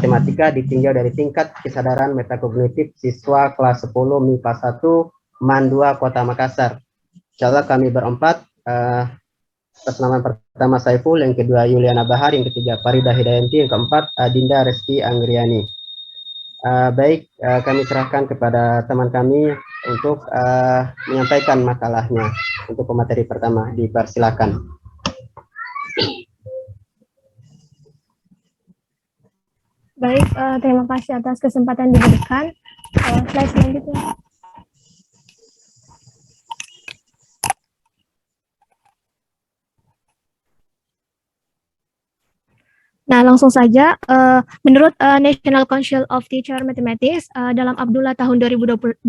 matematika ditinjau dari tingkat kesadaran metakognitif siswa kelas 10 MIPA 1 MAN 2 Kota Makassar. Insyaallah kami berempat, atas nama pertama Saiful, yang kedua Yuliana Bahar, yang ketiga Farida Hidayanti, yang keempat Dinda Reski Anggriani. Baik, kami serahkan kepada teman kami untuk menyampaikan makalahnya. Untuk pemateri pertama, dipersilakan. Baik, terima kasih atas kesempatan diberikan. Slide selanjutnya. Nah, langsung saja, menurut National Council of Teacher Mathematics dalam Abdullah tahun 2012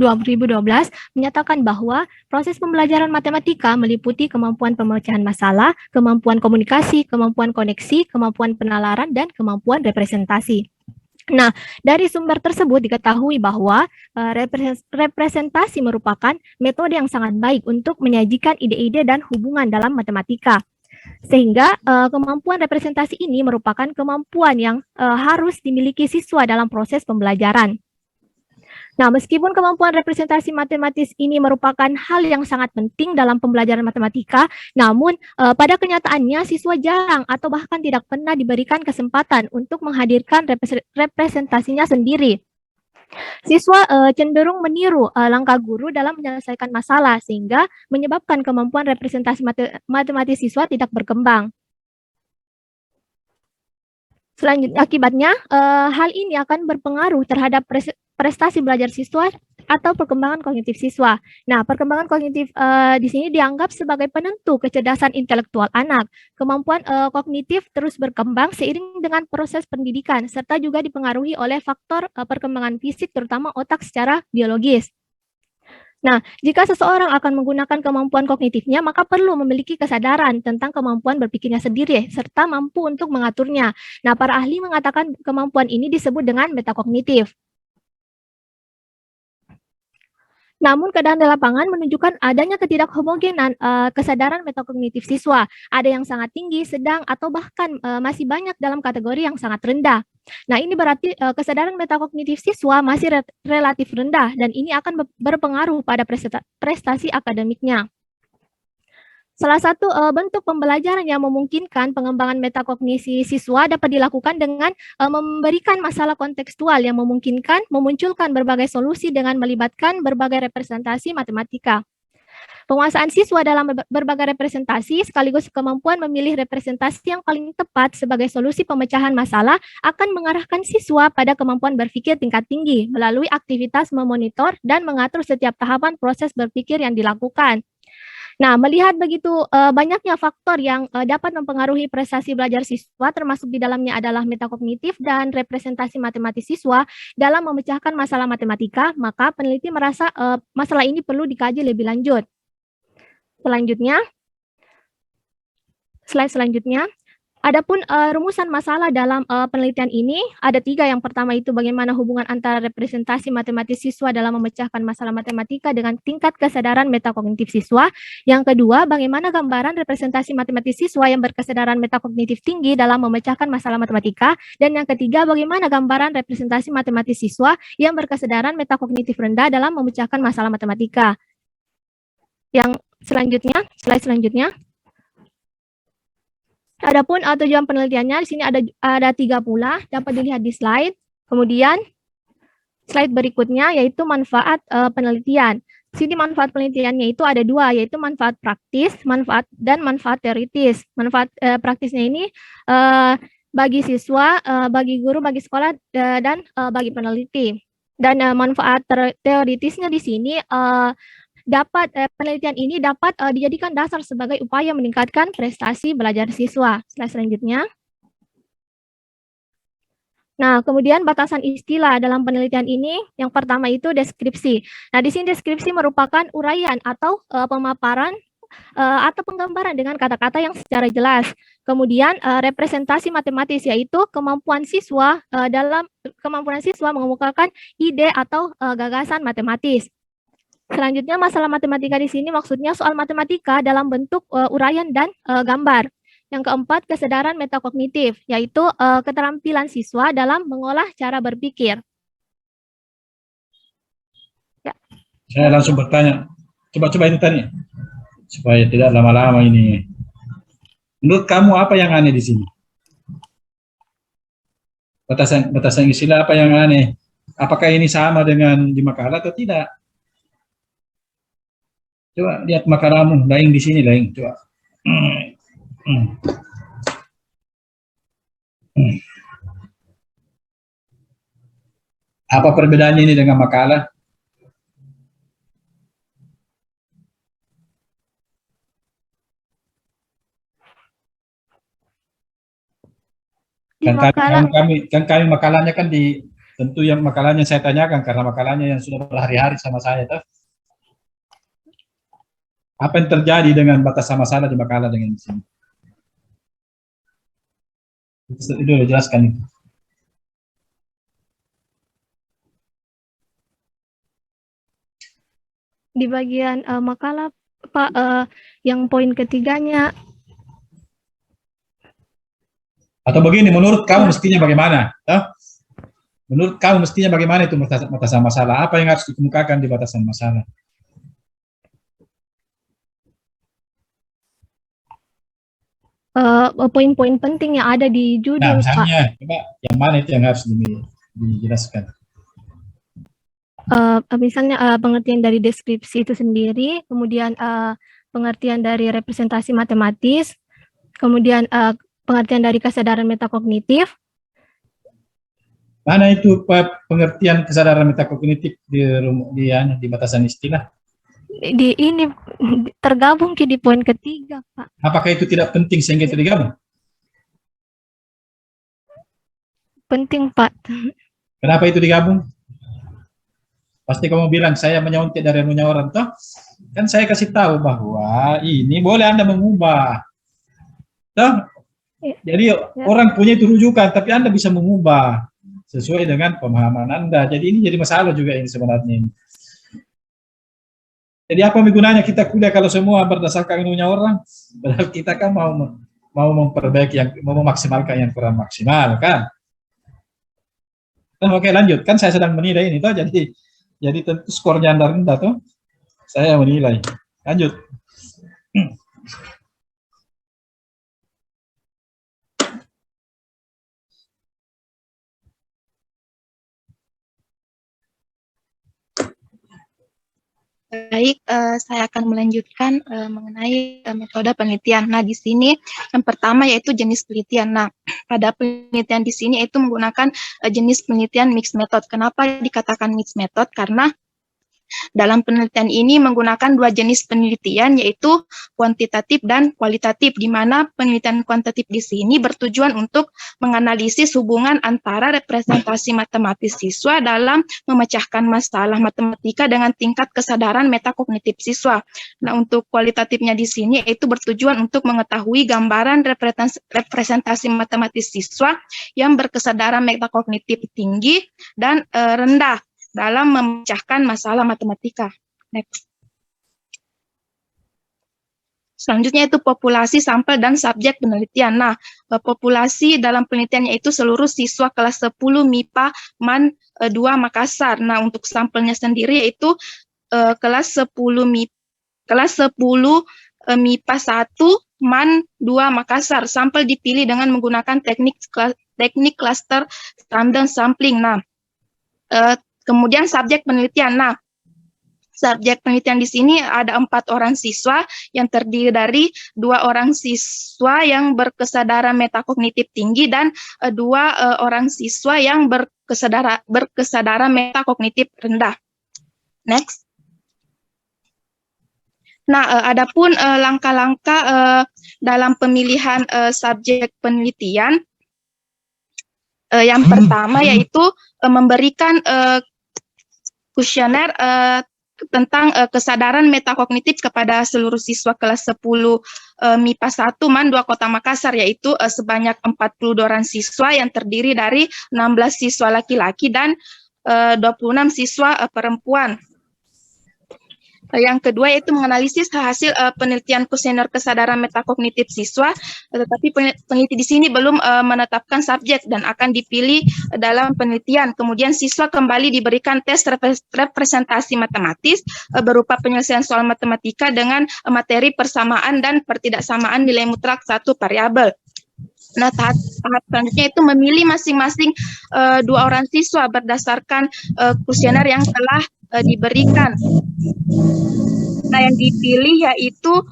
menyatakan bahwa proses pembelajaran matematika meliputi kemampuan pemecahan masalah, kemampuan komunikasi, kemampuan koneksi, kemampuan penalaran, dan kemampuan representasi. Nah, dari sumber tersebut diketahui bahwa representasi merupakan metode yang sangat baik untuk menyajikan ide-ide dan hubungan dalam matematika. Sehingga kemampuan representasi ini merupakan kemampuan yang harus dimiliki siswa dalam proses pembelajaran. Nah, meskipun kemampuan representasi matematis ini merupakan hal yang sangat penting dalam pembelajaran matematika, namun pada kenyataannya siswa jarang atau bahkan tidak pernah diberikan kesempatan untuk menghadirkan representasinya sendiri. Siswa cenderung meniru langkah guru dalam menyelesaikan masalah, sehingga menyebabkan kemampuan representasi matematis siswa tidak berkembang. Selanjutnya, akibatnya, hal ini akan berpengaruh terhadap prestasi belajar siswa atau perkembangan kognitif siswa. Nah, perkembangan kognitif di sini dianggap sebagai penentu kecerdasan intelektual anak. Kemampuan kognitif terus berkembang seiring dengan proses pendidikan, serta juga dipengaruhi oleh faktor perkembangan fisik, terutama otak secara biologis. Nah, jika seseorang akan menggunakan kemampuan kognitifnya, maka perlu memiliki kesadaran tentang kemampuan berpikirnya sendiri, serta mampu untuk mengaturnya. Nah, para ahli mengatakan kemampuan ini disebut dengan metakognitif. Namun keadaan di lapangan menunjukkan adanya ketidakhomogenan kesadaran metakognitif siswa. Ada yang sangat tinggi, sedang, atau bahkan masih banyak dalam kategori yang sangat rendah. Nah, ini berarti kesadaran metakognitif siswa masih relatif rendah, dan ini akan berpengaruh pada prestasi akademiknya. Salah satu bentuk pembelajaran yang memungkinkan pengembangan metakognisi siswa dapat dilakukan dengan memberikan masalah kontekstual yang memungkinkan memunculkan berbagai solusi dengan melibatkan berbagai representasi matematika. Penguasaan siswa dalam berbagai representasi sekaligus kemampuan memilih representasi yang paling tepat sebagai solusi pemecahan masalah akan mengarahkan siswa pada kemampuan berpikir tingkat tinggi melalui aktivitas memonitor dan mengatur setiap tahapan proses berpikir yang dilakukan. Nah, melihat begitu banyaknya faktor yang dapat mempengaruhi prestasi belajar siswa, termasuk di dalamnya adalah metakognitif dan representasi matematis siswa dalam memecahkan masalah matematika, maka peneliti merasa masalah ini perlu dikaji lebih lanjut. Selanjutnya, slide selanjutnya. Adapun rumusan masalah dalam penelitian ini ada 3. Yang pertama itu bagaimana hubungan antara representasi matematis siswa dalam memecahkan masalah matematika dengan tingkat kesadaran metakognitif siswa. Yang kedua, bagaimana gambaran representasi matematis siswa yang berkesadaran metakognitif tinggi dalam memecahkan masalah matematika. Dan yang ketiga, bagaimana gambaran representasi matematis siswa yang berkesadaran metakognitif rendah dalam memecahkan masalah matematika. Yang selanjutnya, slide selanjutnya. Adapun tujuan penelitiannya di sini ada 3 pula, dapat dilihat di slide. Kemudian slide berikutnya yaitu manfaat penelitian. Di sini manfaat penelitiannya itu ada 2, yaitu manfaat praktis, dan manfaat teoritis. Manfaat praktisnya ini bagi siswa, bagi guru, bagi sekolah, dan bagi peneliti. Dan manfaat teoritisnya di sini penelitian ini dapat dijadikan dasar sebagai upaya meningkatkan prestasi belajar siswa. Slide selanjutnya. Nah, kemudian batasan istilah dalam penelitian ini, yang pertama itu deskripsi. Nah, di sini deskripsi merupakan uraian atau pemaparan atau penggambaran dengan kata-kata yang secara jelas. Kemudian representasi matematis, yaitu kemampuan siswa mengemukakan ide atau gagasan matematis. Selanjutnya, masalah matematika di sini maksudnya soal matematika dalam bentuk uraian dan gambar. Yang keempat, kesadaran metakognitif, yaitu keterampilan siswa dalam mengolah cara berpikir. Ya. Saya langsung bertanya, coba-coba itu tanya, supaya tidak lama-lama ini. Menurut kamu apa yang aneh di sini? Batasan istilah apa yang aneh? Apakah ini sama dengan di makalah atau tidak? Coba lihat makalahmu, lain di sini, lain. Coba. Apa perbedaannya ini dengan makalah? Di makalah, kan kami makalahnya kan tentu yang makalahnya saya tanyakan karena makalahnya yang sudah berhari-hari sama saya tuh. Apa yang terjadi dengan batasan masalah di makalah dengan di sini? Itu jelaskan itu. di bagian makalah Pak, yang poin ketiganya. Atau begini, menurut kamu mestinya bagaimana? Menurut kamu mestinya bagaimana itu batasan masalah? Apa yang harus dikemukakan di batasan masalah? Poin-poin penting yang ada di judul, Nah, Pak. misalnya, coba yang mana itu yang harus dijelaskan? Misalnya pengertian dari deskripsi itu sendiri, kemudian pengertian dari representasi matematis, kemudian pengertian dari kesadaran metakognitif. Mana itu pengertian kesadaran metakognitif di batasan istilah? Di ini tergabung di poin ketiga, Pak. Apakah itu tidak penting sehingga itu digabung? Penting, Pak. Kenapa itu digabung? Pasti kamu bilang saya menyontek dari ilmunya orang, toh? Kan saya kasih tahu bahwa ini boleh Anda mengubah. Toh? Ya. Jadi orang punya itu rujukan, tapi Anda bisa mengubah sesuai dengan pemahaman Anda. Jadi ini jadi masalah juga ini sebenarnya. Jadi apa gunanya kita kuliah kalau semua berdasarkan ilmunya orang? Padahal kita kan mau memperbaiki mau memaksimalkan yang kurang maksimal kan? Oke, lanjut. Kan saya sedang menilai ini toh, jadi tentu skornya Anda rendah toh. Saya menilai. Lanjut. Baik, saya akan melanjutkan mengenai metode penelitian. Nah, di sini yang pertama yaitu jenis penelitian. Nah, pada penelitian di sini itu menggunakan jenis penelitian mixed method. Kenapa dikatakan mixed method? Karena dalam penelitian ini menggunakan dua jenis penelitian, yaitu kuantitatif dan kualitatif, di mana penelitian kuantitatif di sini bertujuan untuk menganalisis hubungan antara representasi matematis siswa dalam memecahkan masalah matematika dengan tingkat kesadaran metakognitif siswa. Nah, untuk kualitatifnya di sini itu bertujuan untuk mengetahui gambaran representasi matematis siswa yang berkesadaran metakognitif tinggi dan rendah dalam memecahkan masalah matematika. Next. Selanjutnya itu populasi, sampel, dan subjek penelitian. Nah, populasi dalam penelitiannya itu seluruh siswa kelas 10 MIPA MAN 2 Makassar. Nah, untuk sampelnya sendiri yaitu kelas 10 MIPA 1 MAN 2 Makassar. Sampel dipilih dengan menggunakan teknik cluster random sampling. Nah, kemudian subjek penelitian. Nah, subjek penelitian di sini ada 4 orang siswa yang terdiri dari 2 orang siswa yang berkesadaran metakognitif tinggi dan 2 orang siswa yang berkesadaran metakognitif rendah. Next. Nah, adapun langkah-langkah dalam pemilihan subjek penelitian, yang pertama yaitu memberikan kuesioner tentang kesadaran metakognitif kepada seluruh siswa kelas 10 MIPA 1 MAN 2 Kota Makassar, yaitu sebanyak 42 orang siswa yang terdiri dari 16 siswa laki-laki dan 26 siswa perempuan. Yang kedua yaitu menganalisis hasil penelitian kuesioner kesadaran metakognitif siswa, tetapi peneliti di sini belum menetapkan subjek dan akan dipilih dalam penelitian. Kemudian siswa kembali diberikan tes representasi matematis berupa penyelesaian soal matematika dengan materi persamaan dan pertidaksamaan nilai mutlak satu variabel. Nah, tahap selanjutnya itu memilih masing-masing 2 orang siswa berdasarkan kuesioner yang telah diberikan. Nah, yang dipilih yaitu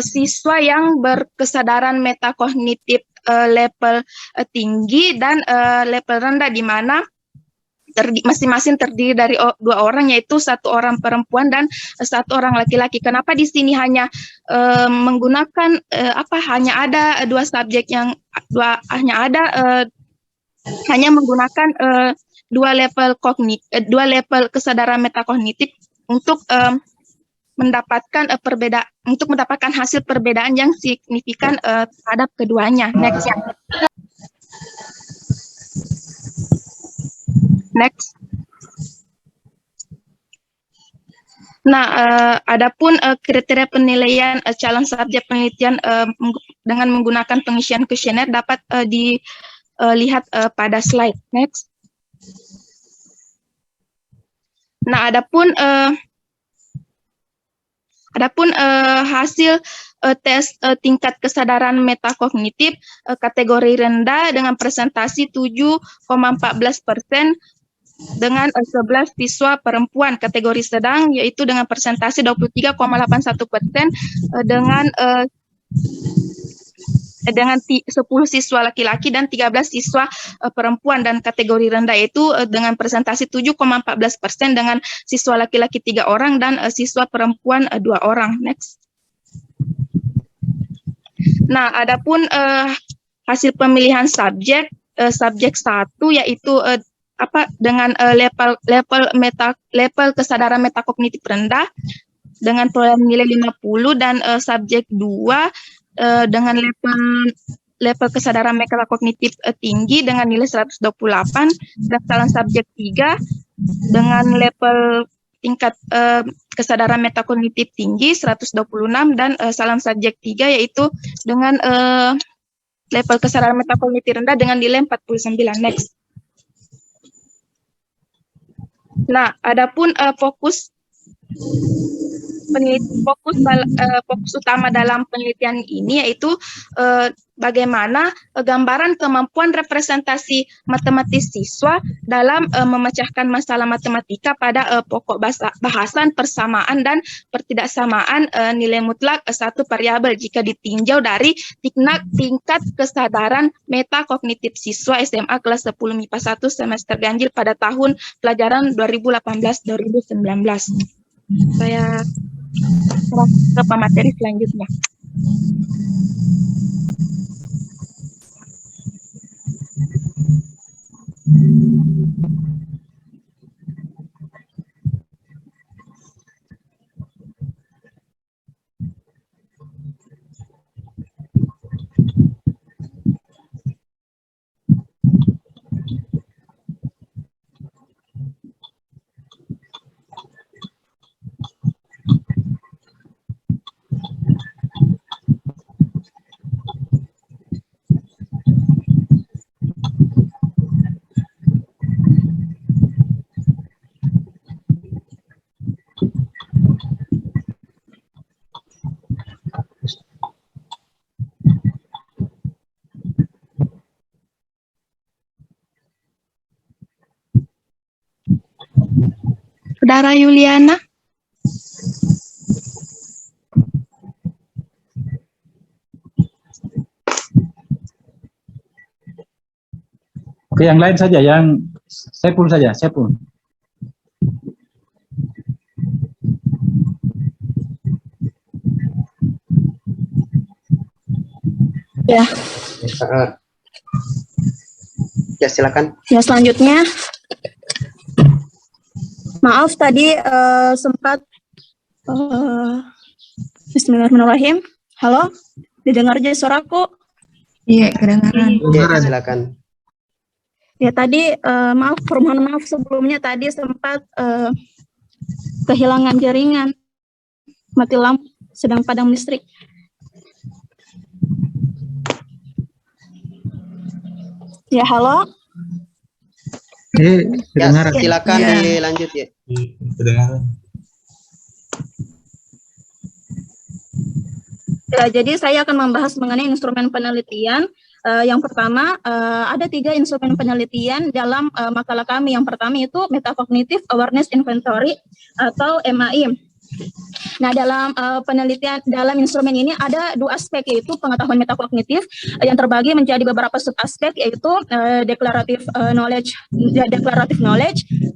siswa yang berkesadaran metakognitif level tinggi dan level rendah, di mana masing-masing terdiri dari 2 orang, yaitu 1 orang perempuan dan 1 orang laki-laki. Kenapa di sini hanya menggunakan hanya ada 2 subjek yang hanya menggunakan 2 level kesadaran metakognitif untuk mendapatkan hasil perbedaan yang signifikan terhadap keduanya. Next. Nah, adapun kriteria penilaian calon subjek penelitian dengan menggunakan pengisian kuesioner dapat dilihat pada slide. Next. Nah, adapun hasil tes tingkat kesadaran metakognitif kategori rendah dengan presentasi 7,14% dengan 11 siswa perempuan, kategori sedang yaitu dengan presentasi 23,81% dengan 10 siswa laki-laki dan 13 siswa perempuan, dan kategori rendah itu dengan presentasi 7,14% dengan siswa laki-laki 3 orang dan siswa perempuan 2 orang. Next. Nah, adapun hasil pemilihan subjek 1 yaitu dengan level kesadaran metakognitif rendah dengan perolehan nilai 50, dan subjek 2 dengan level kesadaran metakognitif tinggi dengan nilai 128, dan calon subjek 3 dengan level tingkat kesadaran metakognitif tinggi 126, dan salam subjek 3 yaitu dengan level kesadaran metakognitif rendah dengan nilai 49. Next. Nah, adapun fokus utama dalam penelitian ini yaitu bagaimana gambaran kemampuan representasi matematis siswa dalam memecahkan masalah matematika pada pokok bahasan persamaan dan pertidaksamaan nilai mutlak satu variabel jika ditinjau dari tingkat kesadaran metakognitif siswa SMA kelas 10 MIPA 1 semester ganjil pada tahun pelajaran 2018-2019. Saya ke pemateri selanjutnya. Saudara Yuliana. Oke, yang lain saja, yang Saiful saja, Saiful. Ya. Ya, silakan. Ya, selanjutnya. Maaf tadi sempat Bismillahirrahmanirrahim. Halo, didengar aja suaraku? Iya, kedengaran. Ya, silakan. Ya, tadi mohon maaf sebelumnya tadi sempat kehilangan jaringan. mati lampu, sedang padam listrik. Ya, halo. Eh, Ya, kedengaran. silakan Iya. dilanjut ya. Kedengaran. Ya, jadi saya akan membahas mengenai instrumen penelitian. Yang pertama, ada 3 instrumen penelitian dalam makalah kami. Yang pertama itu Metacognitive Awareness Inventory atau MAI. Nah, dalam penelitian dalam instrumen ini ada 2 aspek, yaitu pengetahuan metakognitif yang terbagi menjadi beberapa subaspek, yaitu declarative knowledge,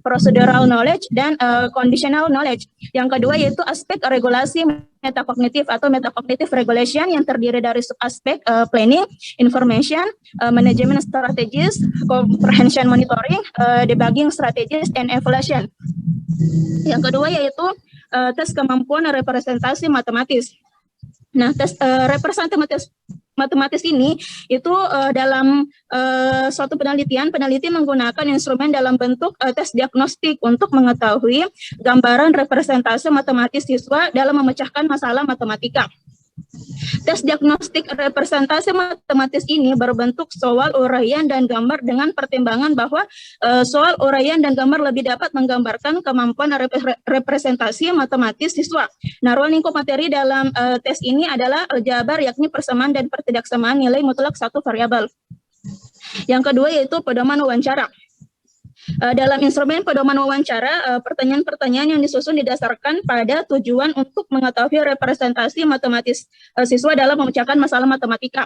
procedural knowledge, dan conditional knowledge. Yang kedua yaitu aspek regulasi metakognitif atau metacognitive regulation yang terdiri dari subaspek planning, information, management strategies, comprehension monitoring, debugging strategies, and evaluation. Yang kedua yaitu tes kemampuan representasi matematis. Nah, tes representasi matematis ini itu dalam suatu penelitian, peneliti menggunakan instrumen dalam bentuk tes diagnostik untuk mengetahui gambaran representasi matematis siswa dalam memecahkan masalah matematika. Tes diagnostik representasi matematis ini berbentuk soal, uraian, dan gambar dengan pertimbangan bahwa soal, uraian, dan gambar lebih dapat menggambarkan kemampuan representasi matematis siswa. Nah, ruang lingkup materi dalam tes ini adalah aljabar, yakni persamaan dan pertidaksamaan nilai mutlak satu variabel. Yang kedua yaitu pedoman wawancara. Dalam instrumen pedoman wawancara, pertanyaan-pertanyaan yang disusun didasarkan pada tujuan untuk mengetahui representasi matematis siswa dalam memecahkan masalah matematika.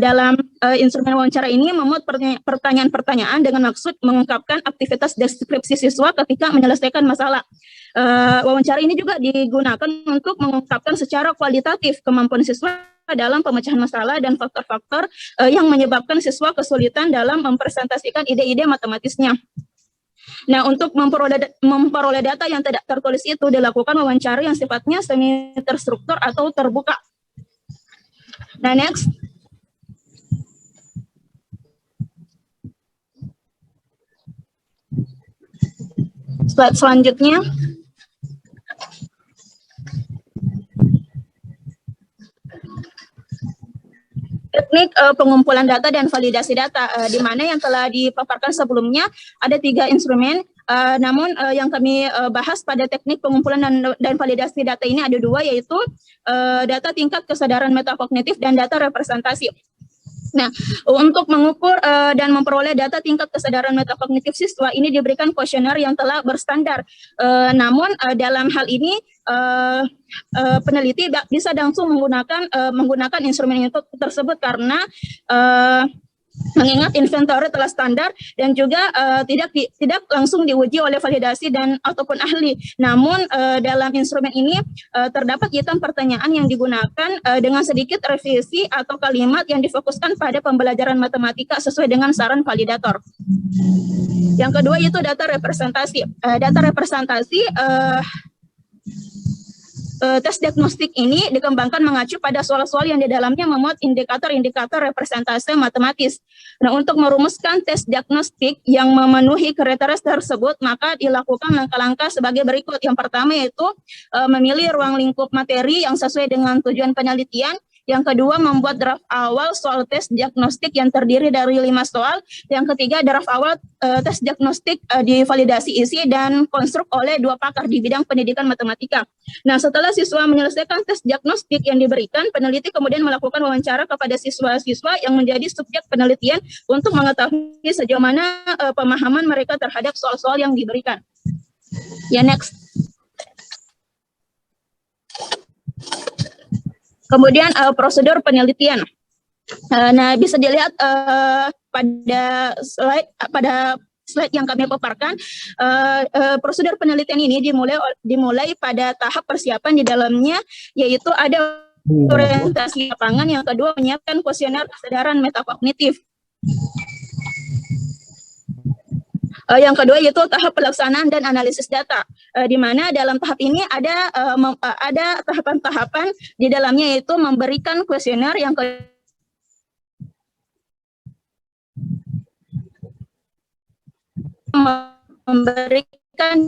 Dalam instrumen wawancara ini memuat pertanyaan-pertanyaan dengan maksud mengungkapkan aktivitas deskripsi siswa ketika menyelesaikan masalah. Wawancara ini juga digunakan untuk mengungkapkan secara kualitatif kemampuan siswa dalam pemecahan masalah dan faktor-faktor yang menyebabkan siswa kesulitan dalam mempresentasikan ide-ide matematisnya. Nah, untuk memperoleh data yang tidak tertulis itu dilakukan wawancara yang sifatnya semi terstruktur atau terbuka. Nah, next. Slide selanjutnya. Teknik pengumpulan data dan validasi data, di mana yang telah dipaparkan sebelumnya ada 3 instrumen, namun yang kami bahas pada teknik pengumpulan dan validasi data ini ada 2, yaitu data tingkat kesadaran metakognitif dan data representasi. Nah, untuk mengukur dan memperoleh data tingkat kesadaran metakognitif siswa ini diberikan kuesioner yang telah berstandar. Namun dalam hal ini peneliti bisa langsung menggunakan instrumen itu tersebut karena mengingat inventory telah standar dan juga tidak langsung diuji oleh validasi dan ataupun ahli. Namun dalam instrumen ini terdapat hitam pertanyaan yang digunakan dengan sedikit revisi atau kalimat yang difokuskan pada pembelajaran matematika sesuai dengan saran validator. Yang kedua yaitu data representasi. Data representasi tes diagnostik ini dikembangkan mengacu pada soal-soal yang di dalamnya memuat indikator-indikator representasi matematis. Nah, untuk merumuskan tes diagnostik yang memenuhi kriteria tersebut, maka dilakukan langkah-langkah sebagai berikut. Yang pertama yaitu memilih ruang lingkup materi yang sesuai dengan tujuan penelitian. Yang kedua, membuat draft awal soal tes diagnostik yang terdiri dari 5 soal. Yang ketiga, draft awal tes diagnostik divalidasi isi dan konstruk oleh 2 pakar di bidang pendidikan matematika. Nah, setelah siswa menyelesaikan tes diagnostik yang diberikan, peneliti kemudian melakukan wawancara kepada siswa-siswa yang menjadi subjek penelitian untuk mengetahui sejauh mana pemahaman mereka terhadap soal-soal yang diberikan. Ya, next. Kemudian prosedur penelitian. Nah, bisa dilihat pada slide yang kami paparkan, prosedur penelitian ini dimulai pada tahap persiapan di dalamnya, yaitu ada orientasi lapangan, yang kedua menyiapkan kuesioner kesadaran metakognitif. Yang kedua yaitu tahap pelaksanaan dan analisis data, di mana dalam tahap ini ada tahapan-tahapan di dalamnya, yaitu memberikan kuesioner, yang memberikan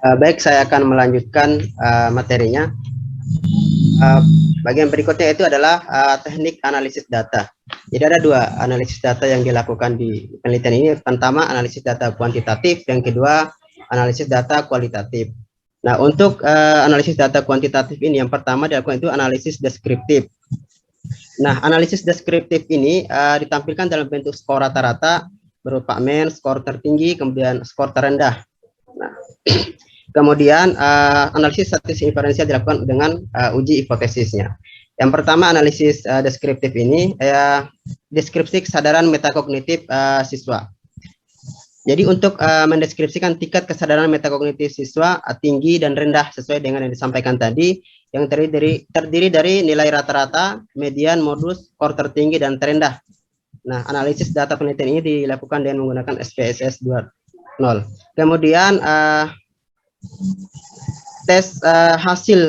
Baik, saya akan melanjutkan materinya. Bagian berikutnya itu adalah teknik analisis data. Jadi ada dua analisis data yang dilakukan di penelitian ini. Pertama, analisis data kuantitatif, yang kedua, analisis data kualitatif. Nah, untuk analisis data kuantitatif ini, yang pertama dilakukan itu analisis deskriptif. Nah, analisis deskriptif ini ditampilkan dalam bentuk skor rata-rata berupa mean, skor tertinggi, kemudian skor terendah. Nah, kemudian analisis statistik inferensial dilakukan dengan uji hipotesisnya. Yang pertama, analisis deskriptif ini deskripsi kesadaran metakognitif siswa. Jadi untuk mendeskripsikan tingkat kesadaran metakognitif siswa tinggi dan rendah sesuai dengan yang disampaikan tadi, yang terdiri dari nilai rata-rata, median, modus, skor tertinggi dan terendah. Nah, analisis data penelitian ini dilakukan dengan menggunakan SPSS 2.0. Kemudian hasil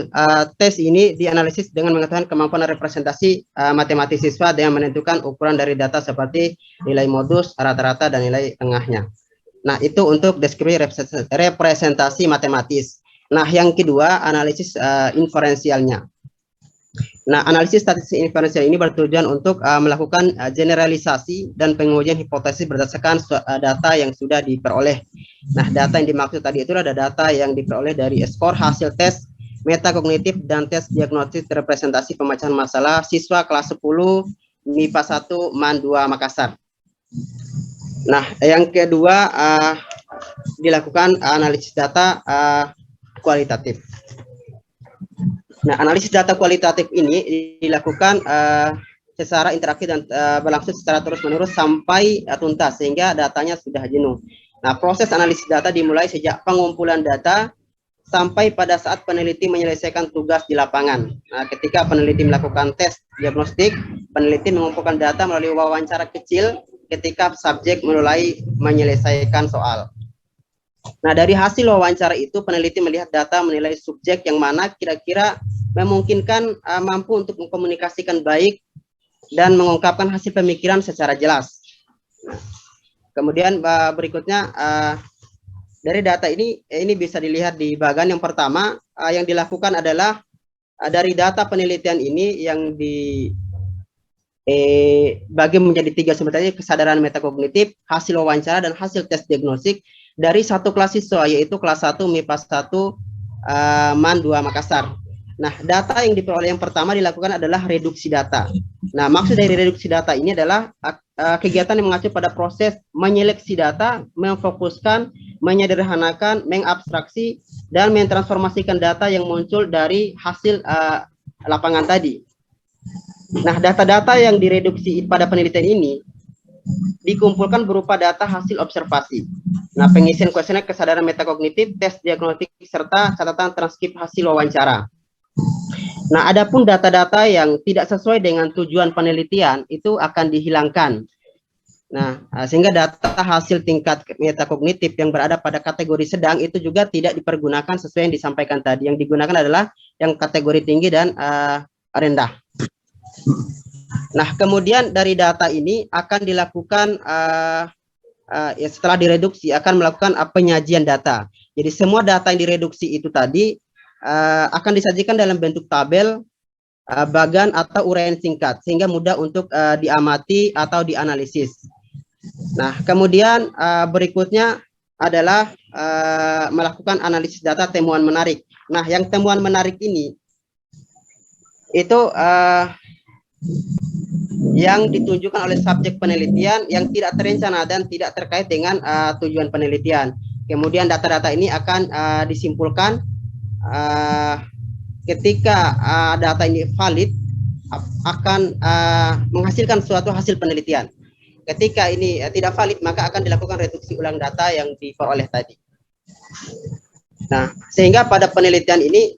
tes ini dianalisis dengan mengetahui kemampuan representasi matematis siswa dengan menentukan ukuran dari data seperti nilai modus, rata-rata, dan nilai tengahnya. Nah, itu untuk deskripsi representasi matematis. Nah, yang kedua, analisis inferensialnya. Nah, analisis statistik inferensial ini bertujuan untuk melakukan generalisasi dan pengujian hipotesis berdasarkan data yang sudah diperoleh. Nah, data yang dimaksud tadi itu ada data yang diperoleh dari skor hasil tes metakognitif dan tes diagnostik representasi pemecahan masalah siswa kelas 10 MIPA 1 MAN 2 Makassar. Nah, yang kedua dilakukan analisis data kualitatif. Nah, analisis data kualitatif ini dilakukan secara interaktif dan berlangsung secara terus-menerus sampai tuntas sehingga datanya sudah jenuh. Nah, proses analisis data dimulai sejak pengumpulan data sampai pada saat peneliti menyelesaikan tugas di lapangan. Nah, ketika peneliti melakukan tes diagnostik, peneliti mengumpulkan data melalui wawancara kecil ketika subjek mulai menyelesaikan soal. Nah, dari hasil wawancara itu peneliti melihat data menilai subjek yang mana kira-kira memungkinkan mampu untuk mengkomunikasikan baik dan mengungkapkan hasil pemikiran secara jelas. Nah, kemudian berikutnya dari data ini bisa dilihat di bagian yang pertama yang dilakukan adalah dari data penelitian ini yang dibagi menjadi 3 sumber tadi, kesadaran metakognitif, hasil wawancara, dan hasil tes diagnostik dari satu kelas siswa, yaitu kelas 1 MIPA 1 MAN 2 Makassar. Nah, data yang diperoleh yang pertama dilakukan adalah reduksi data. Nah, maksud dari reduksi data ini adalah kegiatan yang mengacu pada proses menyeleksi data, memfokuskan, menyederhanakan, mengabstraksi, dan mentransformasikan data yang muncul dari hasil lapangan tadi. Nah, data-data yang direduksi pada penelitian ini dikumpulkan berupa data hasil observasi. Nah, pengisian kuesioner kesadaran metakognitif, tes diagnostik, serta catatan transkrip hasil wawancara. Nah, adapun data-data yang tidak sesuai dengan tujuan penelitian itu akan dihilangkan. Nah, sehingga data hasil tingkat metakognitif yang berada pada kategori sedang itu juga tidak dipergunakan sesuai yang disampaikan tadi. Yang digunakan adalah yang kategori tinggi dan rendah. Nah, kemudian dari data ini akan dilakukan setelah direduksi akan melakukan penyajian data. Jadi semua data yang direduksi itu tadi akan disajikan dalam bentuk tabel, bagan atau uraian singkat sehingga mudah untuk diamati atau dianalisis. Nah, kemudian berikutnya adalah melakukan analisis data temuan menarik. Nah, yang temuan menarik ini itu yang ditunjukkan oleh subjek penelitian yang tidak terencana dan tidak terkait dengan tujuan penelitian. Kemudian data-data ini akan disimpulkan ketika data ini valid akan menghasilkan suatu hasil penelitian. Ketika ini tidak valid, maka akan dilakukan reduksi ulang data yang diperoleh tadi. Nah, sehingga pada penelitian ini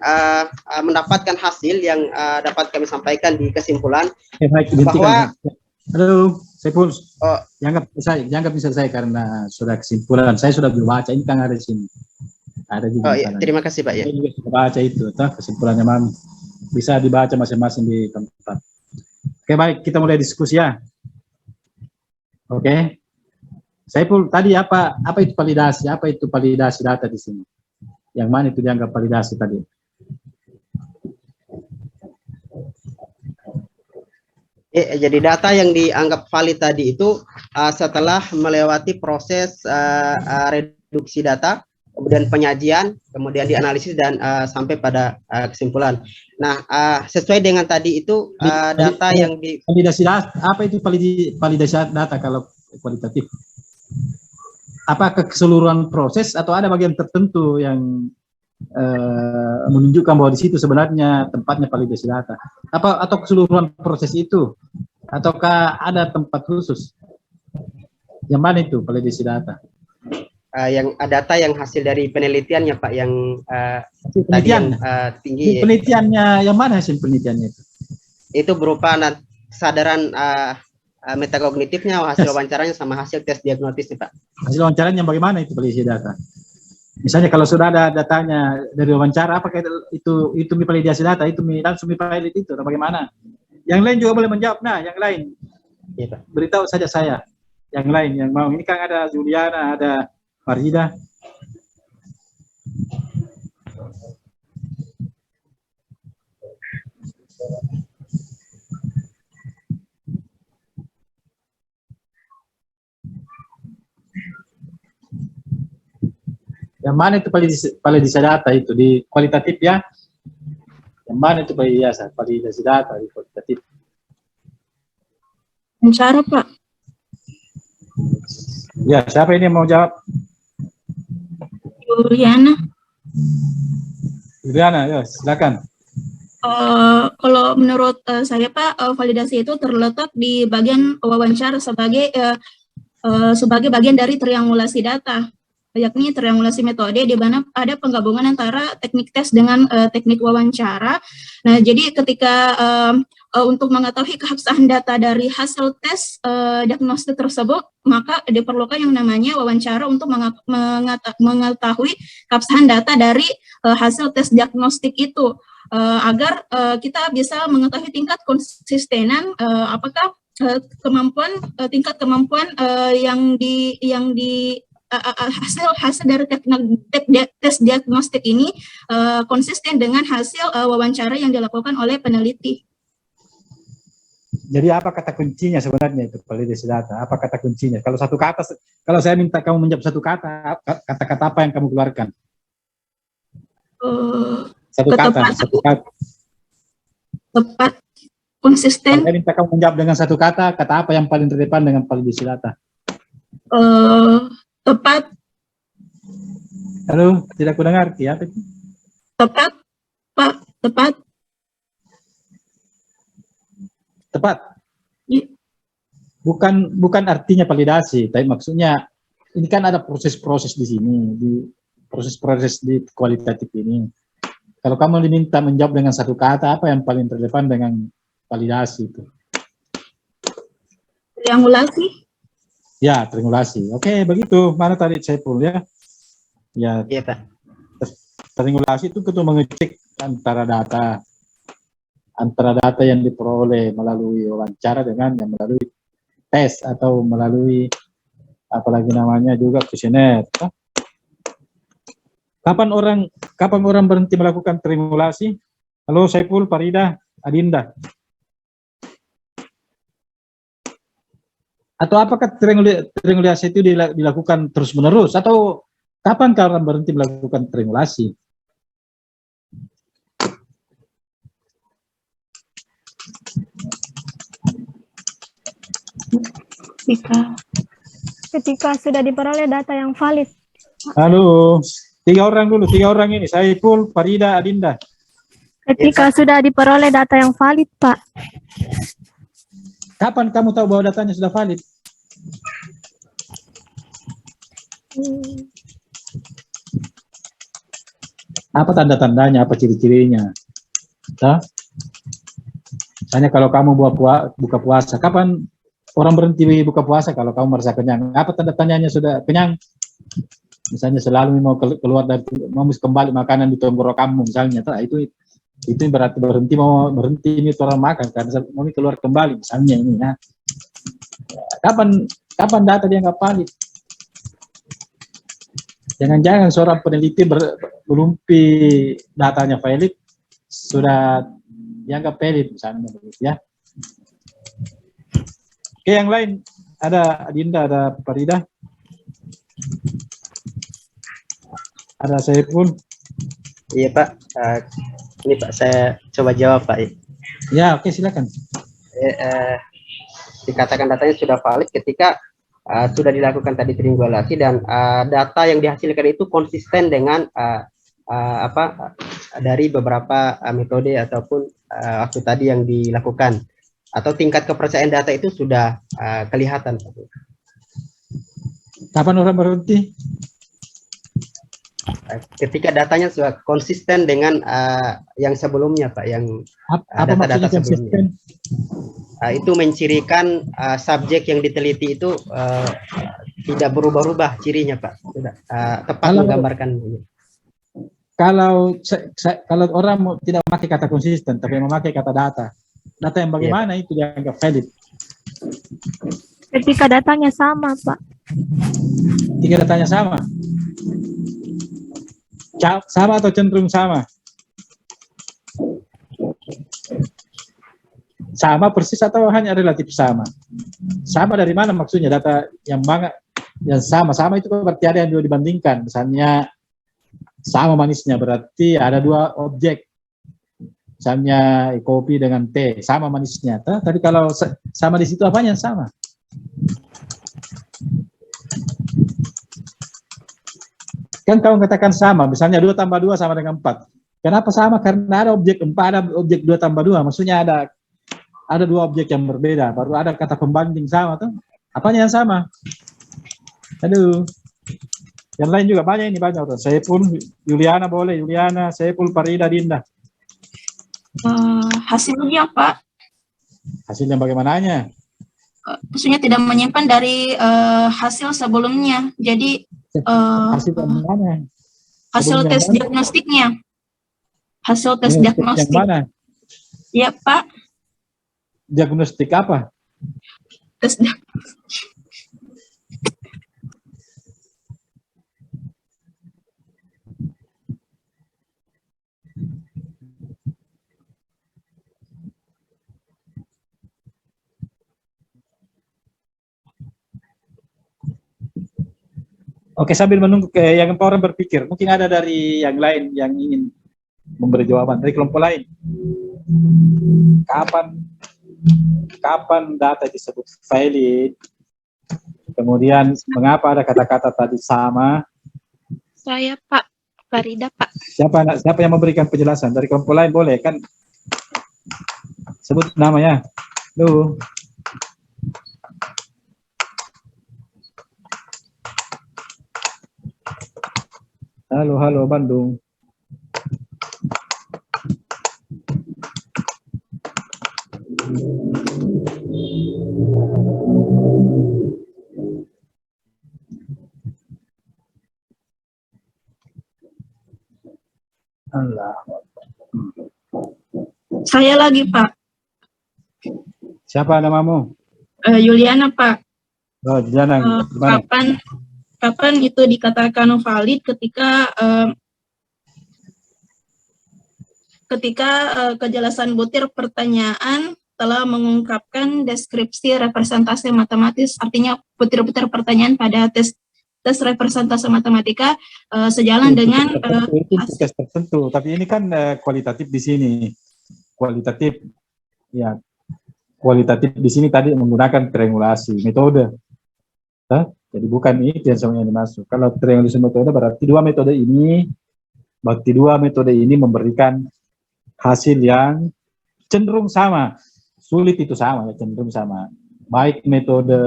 mendapatkan hasil yang dapat kami sampaikan di kesimpulan bahwa Halo, Saiful. Jangan bisa saya karena sudah kesimpulan. Saya sudah baca ini kan ada di sini. Ada juga. Oh, iya. Terima kasih Pak ya. Saya juga sudah baca itu, kesimpulannya Mam. Bisa dibaca masing-masing di tempat. Oke, baik, kita mulai diskusi ya. Oke. Saiful, tadi apa itu validasi? Apa itu validasi data di sini? Yang mana itu dianggap validasi tadi? Jadi data yang dianggap valid tadi itu setelah melewati proses reduksi data, kemudian penyajian, kemudian dianalisis dan sampai pada kesimpulan. Nah, sesuai dengan tadi itu data yang di validasi data, apa itu validasi data kalau kualitatif? Apakah keseluruhan proses atau ada bagian tertentu yang menunjukkan bahwa di situ sebenarnya tempatnya validasi data? Atau keseluruhan proses itu? Ataukah ada tempat khusus? Yang mana itu validasi data? Yang data yang hasil dari penelitiannya Pak, yang penelitian tinggi. Penelitiannya yang mana hasil penelitiannya itu? Itu berupa kesadaran metakognitifnya, hasil wawancaranya sama hasil tes diagnostisnya Pak. Hasil wawancaranya bagaimana itu validasi data? Misalnya kalau sudah ada datanya dari wawancara, apakah itu validasi data, itu langsung valid itu, atau bagaimana? Yang lain juga boleh menjawab. Nah, yang lain, Ya, Pak. beritahu saja saya. Yang lain yang mau. Ini kan ada Juliana, ada Farida. Yang mana itu validasi data itu di kualitatif ya? Yang mana itu validasi data di kualitatif? Wawancara, Pak. Ya, siapa ini yang mau jawab? Juliana. Juliana, ya, silakan. Kalau menurut saya Pak, validasi itu terletak di bagian wawancara sebagai bagian dari triangulasi data, yakni triangulasi metode di mana ada penggabungan antara teknik tes dengan teknik wawancara. Nah, jadi ketika untuk mengetahui keabsahan data dari hasil tes diagnostik tersebut, maka diperlukan yang namanya wawancara untuk mengetahui keabsahan data dari hasil tes diagnostik itu, agar kita bisa mengetahui tingkat konsistenan, apakah tingkat kemampuan yang di hasil dari tes diagnostik ini konsisten dengan hasil wawancara yang dilakukan oleh peneliti. Jadi apa kata kuncinya sebenarnya itu validasi data? Apa kata kuncinya? Kalau satu kata, kalau saya minta kamu menjawab satu kata, kata-kata apa yang kamu keluarkan? Satu kata. Tepat, konsisten. Saya minta kamu menjawab dengan satu kata apa yang paling terdepan dengan validasi data? Tepat. Halo, tidak kudengar. Ya, apa itu? Tepat, Pak. Tepat. Tepat. Ya. Bukan artinya validasi, tapi maksudnya ini kan ada proses-proses di sini, di proses-proses di kualitatif ini. Kalau kamu diminta menjawab dengan satu kata, apa yang paling relevan dengan validasi itu? Triangulasi. Ya, triangulasi. Oke, begitu. Mana tadi Saiful ya? Ya, Iya, Pak. triangulasi itu untuk mengecek antara data yang diperoleh melalui wawancara dengan yang melalui tes atau melalui apalagi namanya juga kuesioner. Kapan orang berhenti melakukan triangulasi? Halo Saiful, Farida, Adinda. Atau apakah triangulasi itu dilakukan terus-menerus atau kapan orang berhenti melakukan triangulasi? Ketika sudah diperoleh data yang valid. Halo, tiga orang ini, Saiful, Farida, Adinda. Ketika sudah diperoleh data yang valid, Pak. Kapan kamu tahu bahwa datanya sudah valid? Apa tanda-tandanya, apa ciri-cirinya? Misalnya kalau kamu buka puasa, kapan orang berhenti buka puasa kalau kamu merasa kenyang? Apa tanda-tandanya sudah kenyang? Misalnya selalu mau keluar dari, mau kembali makanan di tenggorokanmu misalnya, itu berarti berhenti ini orang makan karena mau keluar kembali misalnya ini ya. Kapan data dia nggak valid? Jangan-jangan seorang peneliti belumpi datanya valid sudah dianggap valid misalnya begitu ya. Oke, yang lain ada Adinda, ada Farida, ada Saiful. Iya Pak, ini Pak saya coba jawab Pak. Ya, oke silakan. Dikatakan datanya sudah valid ketika sudah dilakukan tadi triangulasi dan data yang dihasilkan itu konsisten dengan dari beberapa metode ataupun waktu tadi yang dilakukan, atau tingkat kepercayaan data itu sudah kelihatan. Kapan orang berhenti? Ketika datanya sudah konsisten dengan yang sebelumnya Pak, yang data-data sebelumnya. Itu mencirikan subjek yang diteliti itu tidak berubah-ubah cirinya Pak, sudah tepat menggambarkan ini. Kalau orang tidak memakai kata konsisten tapi memakai kata data yang bagaimana itu dianggap valid? Ketika datanya sama Pak. Ketika datanya sama? Sama atau cenderung sama? Sama persis atau hanya relatif sama? Sama dari mana maksudnya? Data yang sama itu berarti ada yang dua dibandingkan. Misalnya sama manisnya berarti ada dua objek. Misalnya kopi dengan teh, sama manisnya. Tapi kalau sama di situ apanya yang sama? Kan kamu katakan sama, misalnya 2 tambah 2 sama dengan 4. Kenapa sama? Karena ada objek 4, ada objek 2 tambah 2. Maksudnya ada dua objek yang berbeda, baru ada kata pembanding sama tuh. Apanya yang sama? Aduh. Yang lain juga banyak ini, banyak tuh. Saiful, Juliana boleh, Juliana, Saiful, Farida, Dinda. Hasilnya Pak, Hasilnya bagaimananya? maksudnya tidak menyimpan dari hasil sebelumnya. Jadi hasil mana? Hasil tes diagnostiknya. Hasil tes diagnostik. Yang mana? Iya Pak. Diagnostik apa? Tes diagnostik. Oke, sambil menunggu yang orang berpikir, mungkin ada dari yang lain yang ingin memberi jawaban dari kelompok lain. Kapan data disebut valid? Kemudian mengapa ada kata-kata tadi sama? Saya Pak, Farida Pak. Siapa yang memberikan penjelasan? Dari kelompok lain boleh kan? Sebut namanya. Lu. Halo Bandung. Allah. Saya lagi Pak. Siapa namamu? Juliana Pak. Oh, Juliana. Kapan itu dikatakan valid ketika kejelasan butir pertanyaan telah mengungkapkan deskripsi representasi matematis, artinya butir-butir pertanyaan pada tes representasi matematika sejalan dengan tes tertentu. Tapi ini kan kualitatif di sini, kualitatif di sini tadi menggunakan triangulasi metode. Jadi bukan itu yang sebenarnya dimaksud. Kalau triangulasi metode berarti dua metode ini memberikan hasil yang cenderung sama. Sulit itu sama, ya, cenderung sama. Baik metode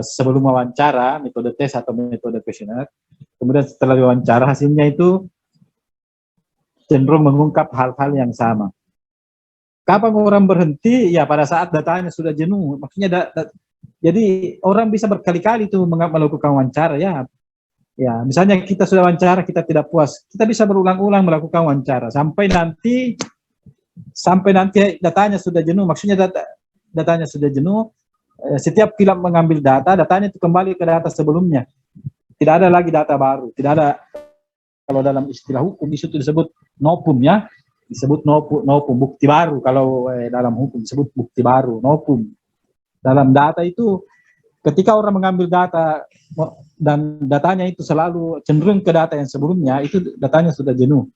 sebelum wawancara, metode tes atau metode kuesioner. Kemudian setelah wawancara hasilnya itu cenderung mengungkap hal-hal yang sama. Kapan orang berhenti? Ya pada saat datanya sudah jenuh. Maksudnya jadi orang bisa berkali-kali itu melakukan wawancara ya. Ya, misalnya kita sudah wawancara, kita tidak puas, kita bisa berulang-ulang melakukan wawancara sampai nanti datanya sudah jenuh. Maksudnya datanya sudah jenuh. Setiap kita mengambil datanya itu kembali ke data sebelumnya. Tidak ada lagi data baru. Tidak ada, kalau dalam istilah hukum itu disebut novum ya, disebut novum bukti baru. Kalau dalam hukum disebut bukti baru, novum. Dalam data itu ketika orang mengambil data dan datanya itu selalu cenderung ke data yang sebelumnya, itu datanya sudah jenuh.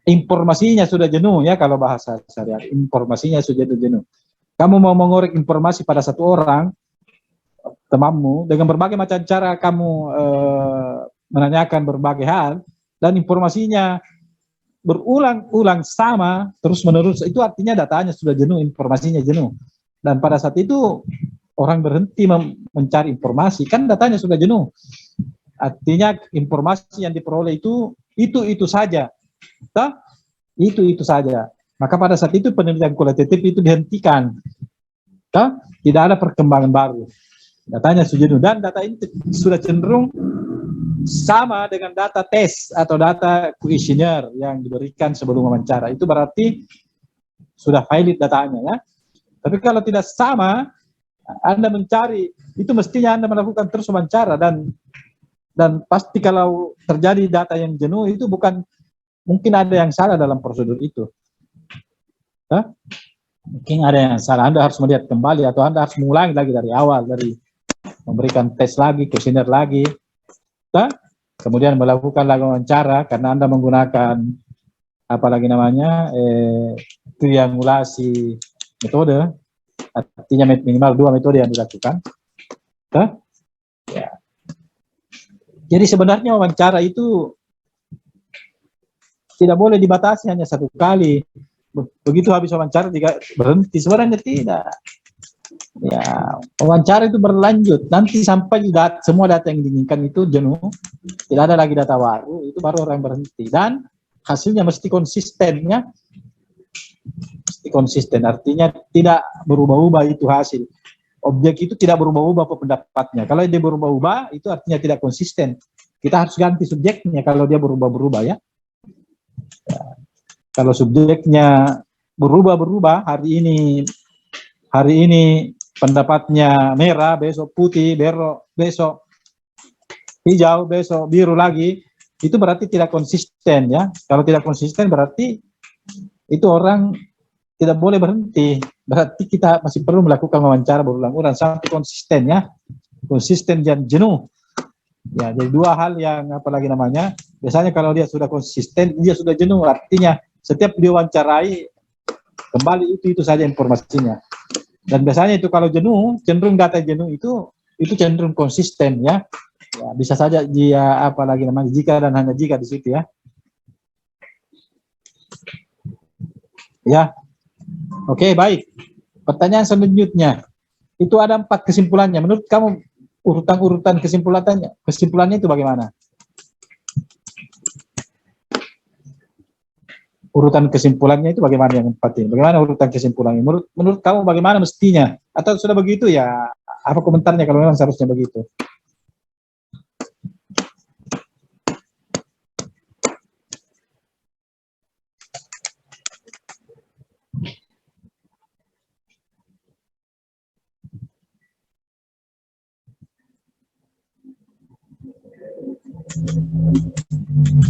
Informasinya sudah jenuh ya, kalau bahasa syariat, informasinya sudah jenuh. Kamu mau mengorek informasi pada satu orang, temanmu, dengan berbagai macam cara kamu menanyakan berbagai hal, dan informasinya berulang-ulang sama, terus-menerus, itu artinya datanya sudah jenuh, informasinya jenuh. Dan pada saat itu, orang berhenti mencari informasi, kan datanya sudah jenuh. Artinya informasi yang diperoleh itu saja. Itu saja. Maka pada saat itu penelitian kualitatif itu dihentikan. Tidak ada perkembangan baru. Datanya sudah jenuh. Dan data ini sudah cenderung sama dengan data tes atau data kuesioner yang diberikan sebelum wawancara. Itu berarti sudah valid datanya ya. Tapi kalau tidak sama, Anda mencari, itu mestinya Anda melakukan terus wawancara dan pasti kalau terjadi data yang jenuh itu mungkin ada yang salah dalam prosedur itu. Mungkin ada yang salah. Anda harus melihat kembali atau Anda harus mengulangi lagi dari awal, dari memberikan tes lagi, kuesioner lagi, kemudian melakukan lagi wawancara karena Anda menggunakan apalagi namanya triangulasi metode. Artinya minimal 2 metode yang dilakukan. Ya. Jadi sebenarnya wawancara itu tidak boleh dibatasi hanya 1 kali. Begitu habis wawancara juga berhenti. Sebenarnya tidak. Ya, wawancara itu berlanjut. Nanti sampai semua data yang diinginkan itu jenuh, tidak ada lagi data baru, itu baru orang berhenti. Dan hasilnya mesti konsisten ya. Konsisten artinya tidak berubah-ubah itu hasil. Objek itu tidak berubah-ubah pendapatnya. Kalau dia berubah-ubah itu artinya tidak konsisten. Kita harus ganti subjeknya kalau dia berubah-berubah ya. Kalau subjeknya berubah-berubah, hari ini pendapatnya merah, besok putih, besok hijau, besok biru lagi, itu berarti tidak konsisten ya. Kalau tidak konsisten berarti itu orang tidak boleh berhenti. Berarti kita masih perlu melakukan wawancara berulang-ulang sampai konsisten ya. Konsisten dan jenuh. Ya, jadi 2 hal yang apalagi namanya. Biasanya kalau dia sudah konsisten, dia sudah jenuh. Artinya setiap dia wawancarai kembali itu saja informasinya. Dan biasanya itu kalau jenuh, cenderung data jenuh itu cenderung konsisten ya. Ya, bisa saja dia apalagi namanya jika dan hanya jika di situ ya. Ya. Oke, baik. Pertanyaan selanjutnya. Itu ada 4 kesimpulannya. Menurut kamu urutan kesimpulannya itu bagaimana? Urutan kesimpulannya itu bagaimana yang 4 ini? Bagaimana urutan kesimpulannya? Menurut kamu bagaimana mestinya? Atau sudah begitu ya? Apa komentarnya kalau memang seharusnya begitu?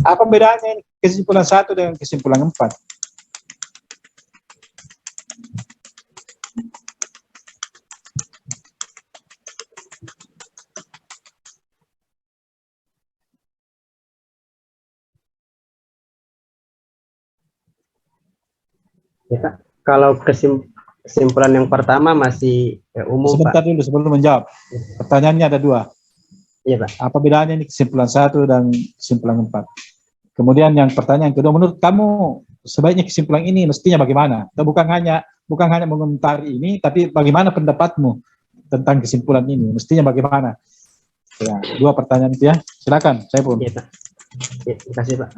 Apa bedanya kesimpulan 1 dengan kesimpulan 4? Ya, Pak. Kalau kesimpulan yang pertama masih umum, Sebentar Pak. dulu sebelum menjawab. Pertanyaannya ada 2. Iya, Pak. Apa bedanya ini kesimpulan 1 dan kesimpulan 4? Kemudian yang pertanyaan kedua, menurut kamu sebaiknya kesimpulan ini mestinya bagaimana? Atau bukan hanya mengomentari ini, tapi bagaimana pendapatmu tentang kesimpulan ini? Mestinya bagaimana? Ya, 2 pertanyaan itu ya. Silakan, saya pun. Ya, Pak. Ya, terima kasih, Pak.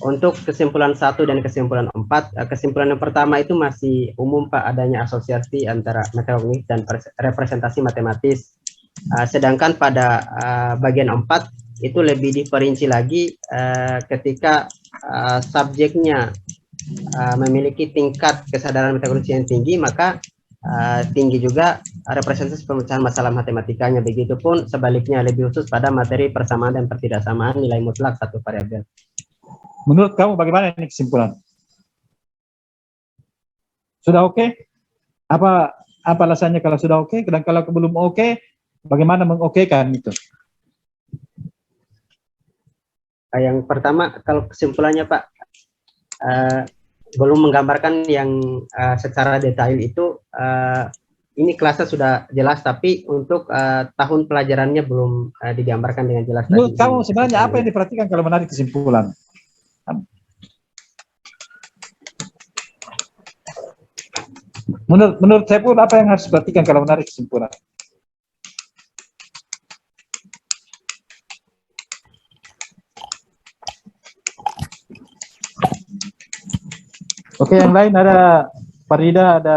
Untuk kesimpulan 1 dan kesimpulan 4, kesimpulan yang pertama itu masih umum, Pak, adanya asosiasi antara metakognitif dan representasi matematis. Sedangkan pada bagian 4 itu lebih diperinci lagi ketika subjeknya memiliki tingkat kesadaran metakognitif yang tinggi, maka tinggi juga representasi pemecahan masalah matematikanya. Begitupun sebaliknya, lebih khusus pada materi persamaan dan pertidaksamaan nilai mutlak satu variabel. Menurut kamu bagaimana ini kesimpulan? Sudah oke? Apa alasannya kalau sudah oke? Dan kalau belum oke, bagaimana mengokekan itu? Yang pertama, kalau kesimpulannya, Pak, belum menggambarkan yang secara detail itu, ini kelasnya sudah jelas, tapi untuk tahun pelajarannya belum digambarkan dengan jelas. Menurut kamu sebenarnya apa yang diperhatikan kalau menarik kesimpulan? Menurut saya pun apa yang harus diperhatikan kalau menarik kesimpulan? Oke, yang lain ada Farida, ada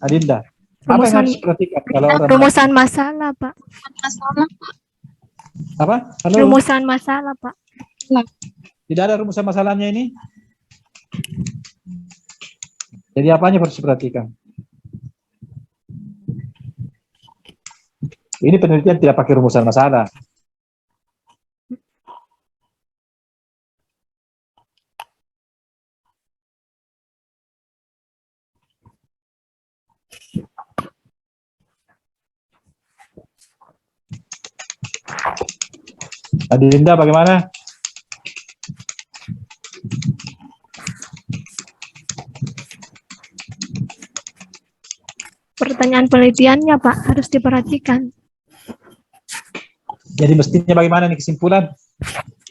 Adinda. Apa yang harus diperhatikan kalau orang Rumusan masalah, Pak. apa? Halo? Rumusan masalah, Pak. Tidak ada rumusan masalahnya ini? Jadi apanya harus diperhatikan? Ini penelitian tidak pakai rumusan masalah. Adinda bagaimana? Pertanyaan penelitiannya, Pak, harus diperhatikan. Jadi mestinya bagaimana nih kesimpulan?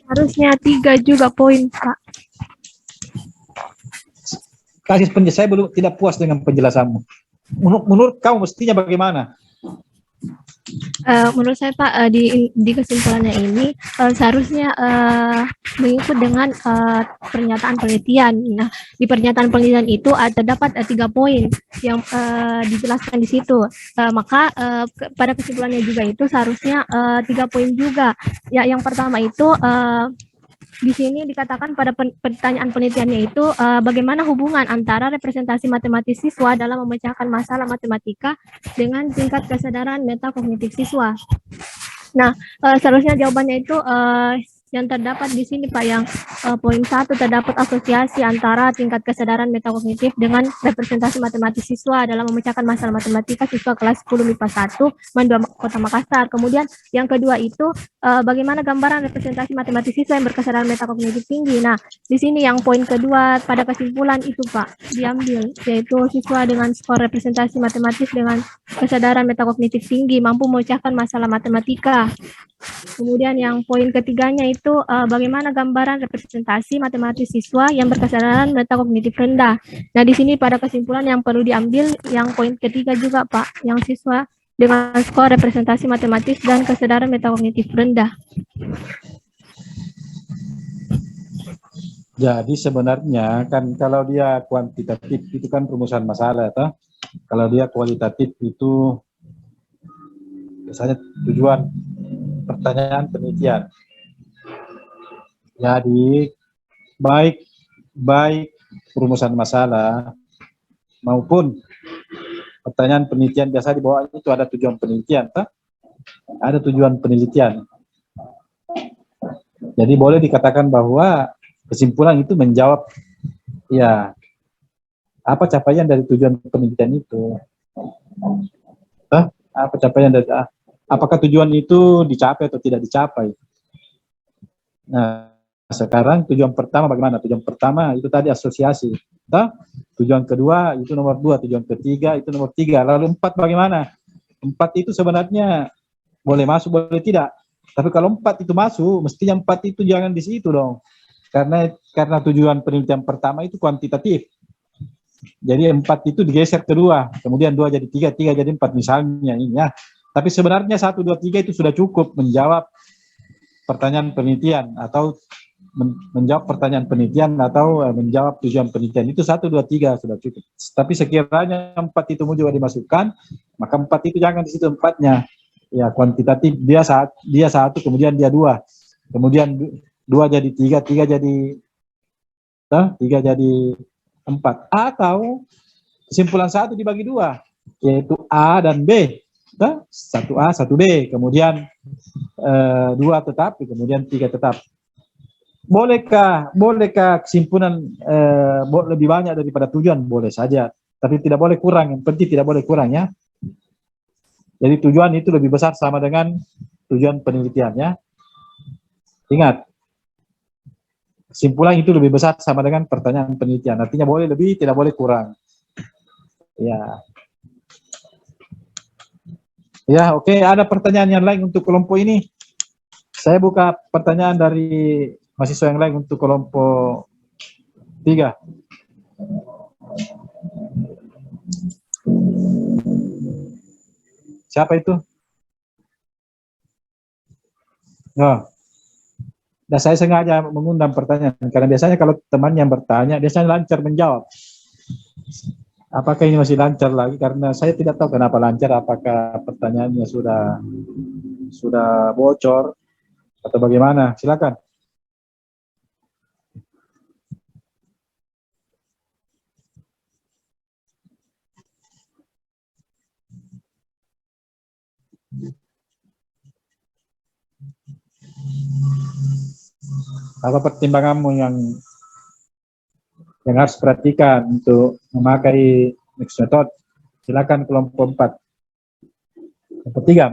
Harusnya 3 juga poin, Pak. Kasih saya belum tidak puas dengan penjelasanmu. Menurut kamu mestinya bagaimana? Menurut saya, Pak, di kesimpulannya ini seharusnya mengikut dengan pernyataan penelitian. Nah, di pernyataan penelitian itu terdapat 3 poin yang dijelaskan di situ. Maka pada kesimpulannya juga itu seharusnya 3 poin juga. Ya, yang pertama itu di sini dikatakan pada pertanyaan penelitiannya itu bagaimana hubungan antara representasi matematis siswa dalam memecahkan masalah matematika dengan tingkat kesadaran metakognitif siswa. Nah, seharusnya jawabannya itu yang terdapat di sini, Pak, yang poin 1 terdapat asosiasi antara tingkat kesadaran metakognitif dengan representasi matematis siswa dalam memecahkan masalah matematika siswa kelas 10 MIPA 1 MAN 2 Kota Makassar. Kemudian yang kedua itu bagaimana gambaran representasi matematis siswa yang berkesadaran metakognitif tinggi. Nah, di sini yang poin kedua pada kesimpulan itu, Pak, diambil, yaitu siswa dengan skor representasi matematis dengan kesadaran metakognitif tinggi mampu memecahkan masalah matematika. Kemudian yang poin ketiganya itu bagaimana gambaran representasi matematis siswa yang berkesadaran metakognitif rendah. Nah, di sini pada kesimpulan yang perlu diambil yang poin ketiga juga, Pak, yang siswa dengan skor representasi matematis dan kesadaran metakognitif rendah. Jadi sebenarnya kan kalau dia kuantitatif itu kan rumusan masalah, toh. Kalau dia kualitatif itu biasanya tujuan pertanyaan penelitian. Jadi baik rumusan masalah maupun pertanyaan penelitian biasa di bawah itu ada tujuan penelitian, toh? Ada tujuan penelitian. Jadi boleh dikatakan bahwa kesimpulan itu menjawab ya apa capaian dari tujuan penelitian itu. Apa capaian dari apakah tujuan itu dicapai atau tidak dicapai. Nah, sekarang tujuan pertama bagaimana? Tujuan pertama itu tadi asosiasi. Tujuan kedua itu nomor 2, tujuan ketiga itu nomor 3. Lalu 4 bagaimana? 4 itu sebenarnya boleh masuk, boleh tidak. Tapi kalau 4 itu masuk, mestinya 4 itu jangan di situ dong. karena tujuan penelitian pertama itu kuantitatif. Jadi 4 itu digeser ke 2, kemudian 2 jadi 3, 3 jadi 4 misalnya ini ya. Tapi sebenarnya 1, 2, 3 itu sudah cukup menjawab pertanyaan penelitian atau menjawab pertanyaan penelitian atau menjawab tujuan penelitian. Itu 1, 2, 3 sudah cukup. Tapi sekiranya 4 itu mau juga dimasukkan, maka 4 itu jangan di situ 4-nya. Ya kuantitatif dia 1 kemudian dia 2. Kemudian 2 jadi 3, 3 jadi 3 jadi 4. Atau kesimpulan 1 dibagi 2, yaitu A dan B. 1A, 1B, kemudian 2 tetap, kemudian 3 tetap. Bolehkah kesimpulan lebih banyak daripada tujuan? Boleh saja, tapi tidak boleh kurang. Yang penting tidak boleh kurang ya. Jadi tujuan itu lebih besar sama dengan tujuan penelitiannya. Ingat, kesimpulan itu lebih besar sama dengan pertanyaan penelitian. Artinya boleh lebih, tidak boleh kurang. Ya. Ya, oke. Ada pertanyaan yang lain untuk kelompok ini? Saya buka pertanyaan dari mahasiswa yang lain untuk kelompok 3. Siapa itu? Oh. Dan saya sengaja mengundang pertanyaan, karena biasanya kalau teman yang bertanya, biasanya lancar menjawab. Apakah ini masih lancar lagi? Karena saya tidak tahu kenapa lancar, apakah pertanyaannya sudah bocor atau bagaimana? Silakan. Apa pertimbanganmu yang harus perhatikan untuk memakai mixed method? Silakan kelompok 4. Kelompok 3.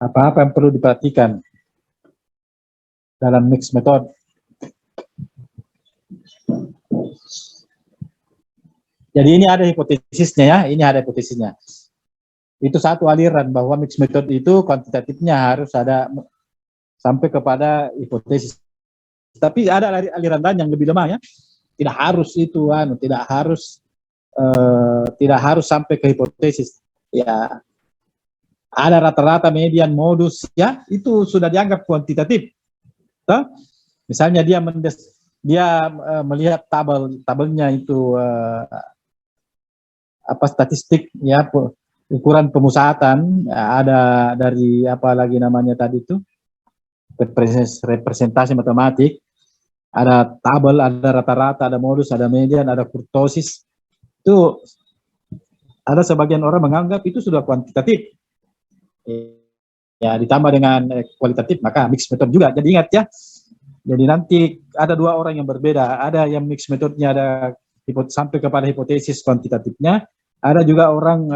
Apa-apa yang perlu diperhatikan dalam mixed method? Jadi ini ada hipotesisnya ya, ini ada hipotesisnya. Itu satu aliran bahwa mixed method itu kuantitatifnya harus ada sampai kepada hipotesis. Tapi ada aliran lain yang lebih lemah ya. Tidak harus itu tidak harus sampai ke hipotesis. Ya. Ada rata-rata, median, modus ya, itu sudah dianggap kuantitatif. Misalnya dia melihat tabelnya itu statistik ya, ukuran pemusatan, ada dari apa lagi namanya tadi itu, representasi matematik, ada tabel, ada rata-rata, ada modus, ada median, ada kurtosis. Itu ada sebagian orang menganggap itu sudah kuantitatif. Ya, ditambah dengan kualitatif, maka mixed method juga. Jadi ingat ya, jadi nanti ada 2 orang yang berbeda, ada yang mixed methodnya ada sampai kepada hipotesis kuantitatifnya, ada juga orang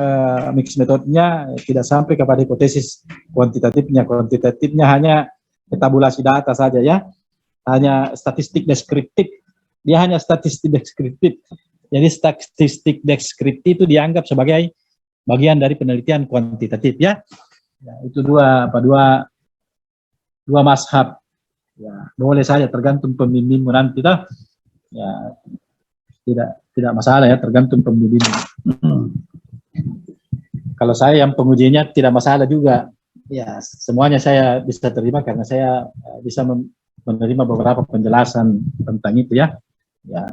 mixed methodnya tidak sampai kepada hipotesis kuantitatifnya. Kuantitatifnya hanya tabulasi data saja ya, hanya statistik deskriptif, dia hanya statistik deskriptif. Jadi statistik deskriptif itu dianggap sebagai bagian dari penelitian kuantitatif ya. Ya, itu dua mazhab. Ya, boleh saja tergantung pembimbingmu nanti dah. Ya, tidak masalah ya, tergantung pembimbing. Kalau saya yang pengujinya tidak masalah juga. Ya, semuanya saya bisa terima karena saya bisa menerima beberapa penjelasan tentang itu ya. Ya.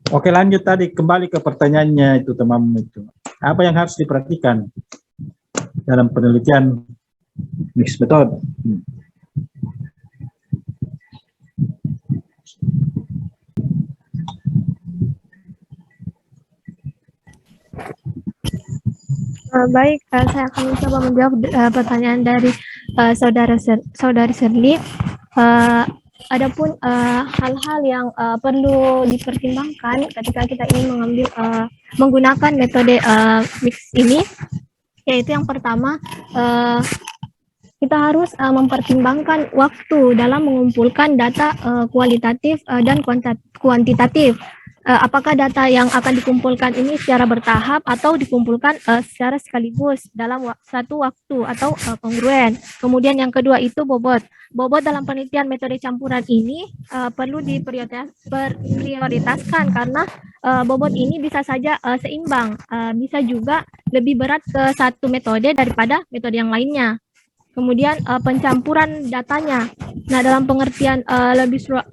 Oke, lanjut tadi kembali ke pertanyaannya itu teman itu. Apa yang harus diperhatikan dalam penelitian mixed method? Baik, saya akan mencoba menjawab pertanyaan dari saudari Serli. Adapun hal-hal yang perlu dipertimbangkan ketika kita ingin menggunakan metode mix ini, yaitu yang pertama, kita harus mempertimbangkan waktu dalam mengumpulkan data kualitatif dan kuantitatif. apakah data yang akan dikumpulkan ini secara bertahap atau dikumpulkan secara sekaligus dalam satu waktu atau kongruen. Kemudian yang kedua itu bobot. Bobot dalam penelitian metode campuran ini perlu diprioritaskan karena bobot ini bisa saja seimbang, bisa juga lebih berat ke satu metode daripada metode yang lainnya. Kemudian pencampuran datanya. Nah, dalam pengertian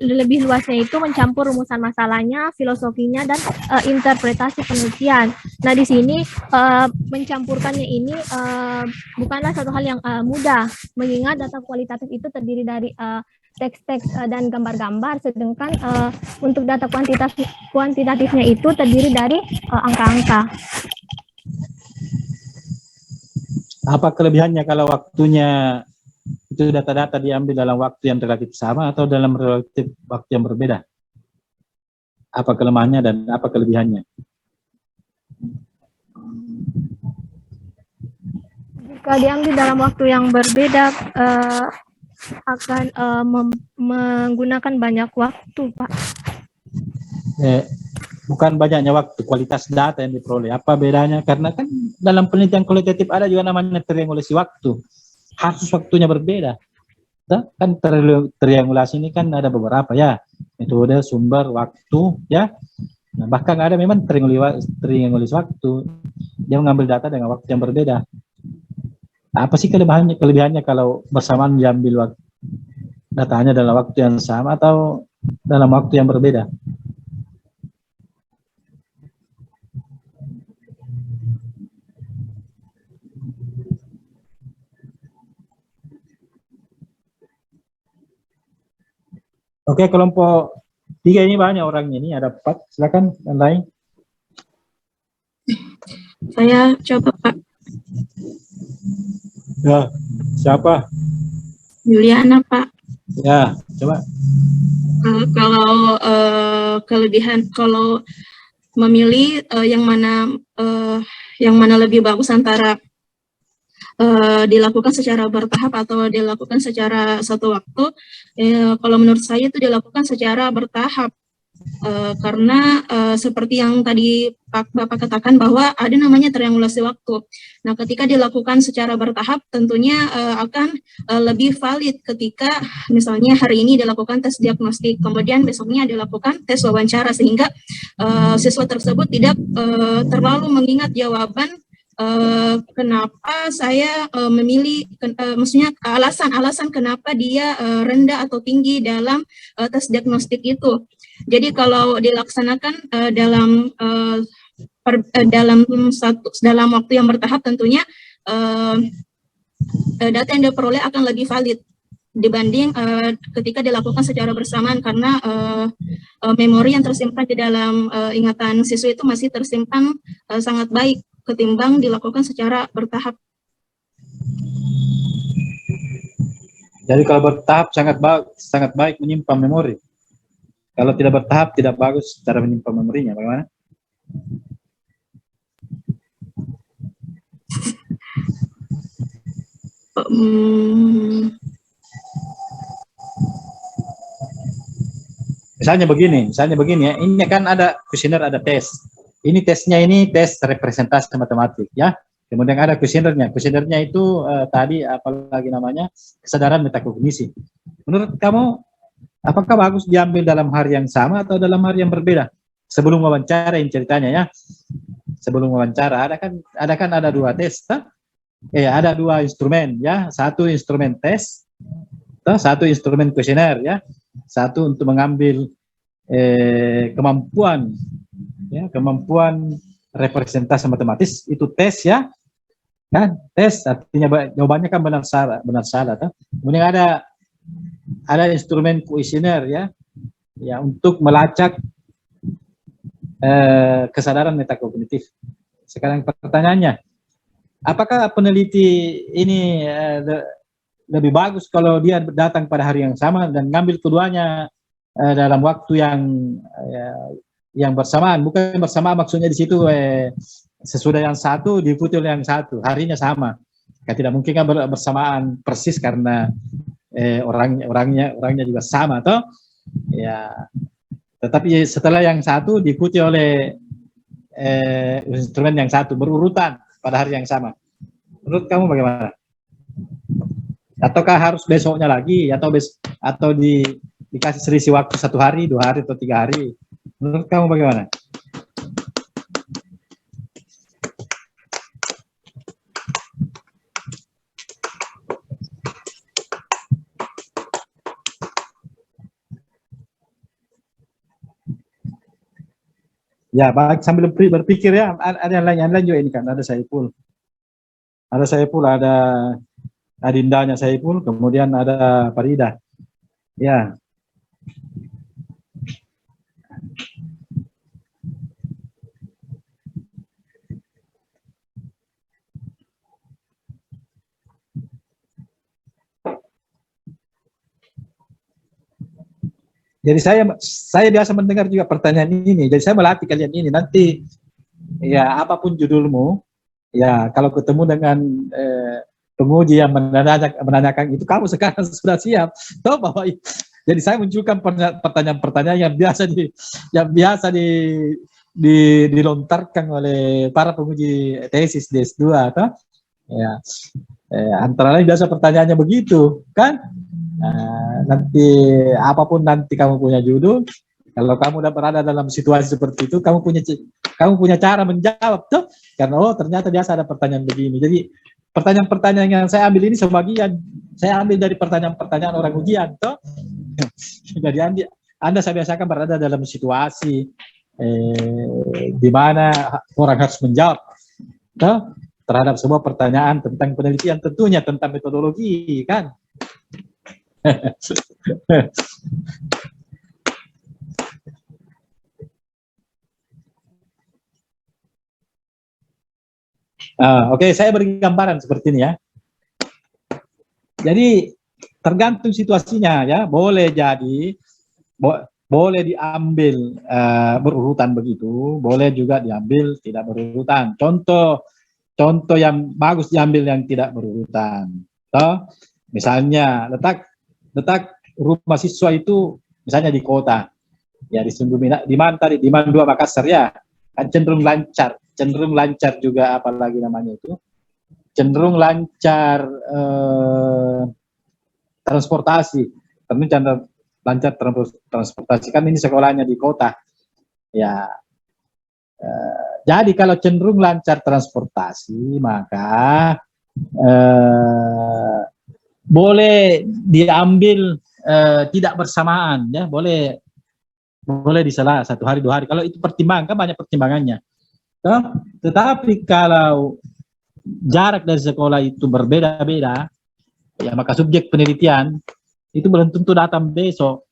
lebih luasnya itu mencampur rumusan masalahnya, filosofinya, dan interpretasi penelitian. Nah, di sini mencampurkannya ini bukanlah satu hal yang mudah, mengingat data kualitatif itu terdiri dari teks-teks dan gambar-gambar, sedangkan untuk data kuantitatifnya itu terdiri dari angka-angka. Apa kelebihannya kalau waktunya itu data-data diambil dalam waktu yang relatif sama atau dalam relatif waktu yang berbeda? Apa kelemahannya dan apa kelebihannya? Jika diambil dalam waktu yang berbeda akan menggunakan banyak waktu, Pak. Bukan banyaknya waktu, kualitas data yang diperoleh. Apa bedanya? Karena kan dalam penelitian kualitatif ada juga namanya triangulasi waktu. Harus waktunya berbeda. Kan triangulasi ini kan ada beberapa ya. Metode, sumber, waktu, ya. Nah, bahkan ada memang triangulasi waktu. Dia mengambil data dengan waktu yang berbeda. Apa sih kelebihannya kalau bersamaan diambil datanya dalam waktu yang sama atau dalam waktu yang berbeda? Oke, kelompok 3 ini banyak orangnya, ini ada 4. Silakan yang lain. Saya coba, Pak. Ya, siapa? Juliana, Pak. Ya, coba. Kalau kelebihan, kalau memilih yang mana lebih bagus antara dilakukan secara bertahap atau dilakukan secara satu waktu, kalau menurut saya itu dilakukan secara bertahap. Karena seperti yang tadi Bapak katakan bahwa ada namanya triangulasi waktu. Nah, ketika dilakukan secara bertahap tentunya akan lebih valid ketika misalnya hari ini dilakukan tes diagnostik, kemudian besoknya dilakukan tes wawancara, sehingga siswa tersebut tidak terlalu mengingat jawaban kenapa saya memilih, maksudnya alasan kenapa dia rendah atau tinggi dalam tes diagnostik itu. Jadi kalau dilaksanakan dalam waktu yang bertahap, tentunya data yang diperoleh akan lebih valid dibanding ketika dilakukan secara bersamaan, karena memori yang tersimpan di dalam ingatan siswa itu masih tersimpan sangat baik ketimbang dilakukan secara bertahap. Jadi kalau bertahap sangat baik menyimpan memori. Kalau tidak bertahap tidak bagus cara menyimpan memorinya. Bagaimana? Misalnya begini ya. Ini kan ada kuesioner, ada tes. Ini tesnya ini tes representasi matematik ya. Kemudian ada kuesionernya. Kuesionernya itu tadi apalagi namanya kesadaran metakognisi. Menurut kamu apakah bagus diambil dalam hari yang sama atau dalam hari yang berbeda? Sebelum wawancara ini ceritanya ya. Sebelum wawancara ada 2 tes. Ada 2 instrumen ya. Satu instrumen tes, satu instrumen kuesioner ya. Satu untuk mengambil kemampuan representasi matematis, itu tes ya. Kan tes artinya jawabannya kan benar salah kan? Kemudian ada instrumen kuesioner ya untuk melacak kesadaran metakognitif. Sekarang pertanyaannya, apakah peneliti ini lebih bagus kalau dia datang pada hari yang sama dan ngambil keduanya dalam waktu yang bersamaan? Bukan bersamaan maksudnya di situ sesudah yang satu diikuti oleh yang satu, harinya sama. Tidak mungkin kan bersamaan persis karena orangnya juga sama toh. Ya, Tetapi setelah yang satu diikuti oleh instrumen yang satu berurutan pada hari yang sama. Menurut kamu bagaimana? Ataukah harus besoknya lagi atau dikasih selisih waktu 1 hari, 2 hari atau 3 hari? Menurut kamu bagaimana? Ya, baik, sambil berpikir ya. Ada yang lain juga ini kan. Ada Saiful. Ada adindanya Saiful, kemudian ada Farida. Ya. Jadi saya biasa mendengar juga pertanyaan ini. Jadi saya melatih kalian ini. Nanti ya apapun judulmu, ya kalau ketemu dengan penguji yang menanyakan itu, kamu sekarang sudah siap. Tahu bahwa jadi saya munculkan pertanyaan-pertanyaan yang biasa dilontarkan oleh para penguji tesis D2, atau ya antara lain biasa pertanyaannya begitu, kan? Nanti apapun nanti kamu punya judul, kalau kamu udah berada dalam situasi seperti itu, kamu punya cara menjawab tuh, karena ternyata biasa ada pertanyaan begini. Jadi pertanyaan-pertanyaan yang saya ambil ini sebagian saya ambil dari pertanyaan-pertanyaan orang ujian tuh. Jadi Anda saya biasakan berada dalam situasi di mana orang harus menjawab tuh, terhadap sebuah pertanyaan tentang penelitian, tentunya tentang metodologi, kan? Oke, saya beri gambaran seperti ini ya. Jadi tergantung situasinya ya, boleh jadi boleh diambil berurutan begitu, boleh juga diambil tidak berurutan. Contoh yang bagus diambil yang tidak berurutan. Misalnya letak rumah siswa itu misalnya di kota, ya di mana tadi, di Man 2 Makassar ya, kan cenderung lancar juga, apalagi namanya itu, cenderung lancar transportasi, lancar transportasi, kan ini sekolahnya di kota, ya. Jadi kalau cenderung lancar transportasi, maka boleh diambil tidak bersamaan ya, boleh disela 1 hari 2 hari kalau itu pertimbangan, kan banyak pertimbangannya. Tetapi kalau jarak dari sekolah itu berbeda-beda ya, maka subjek penelitian itu belum tentu datang besok.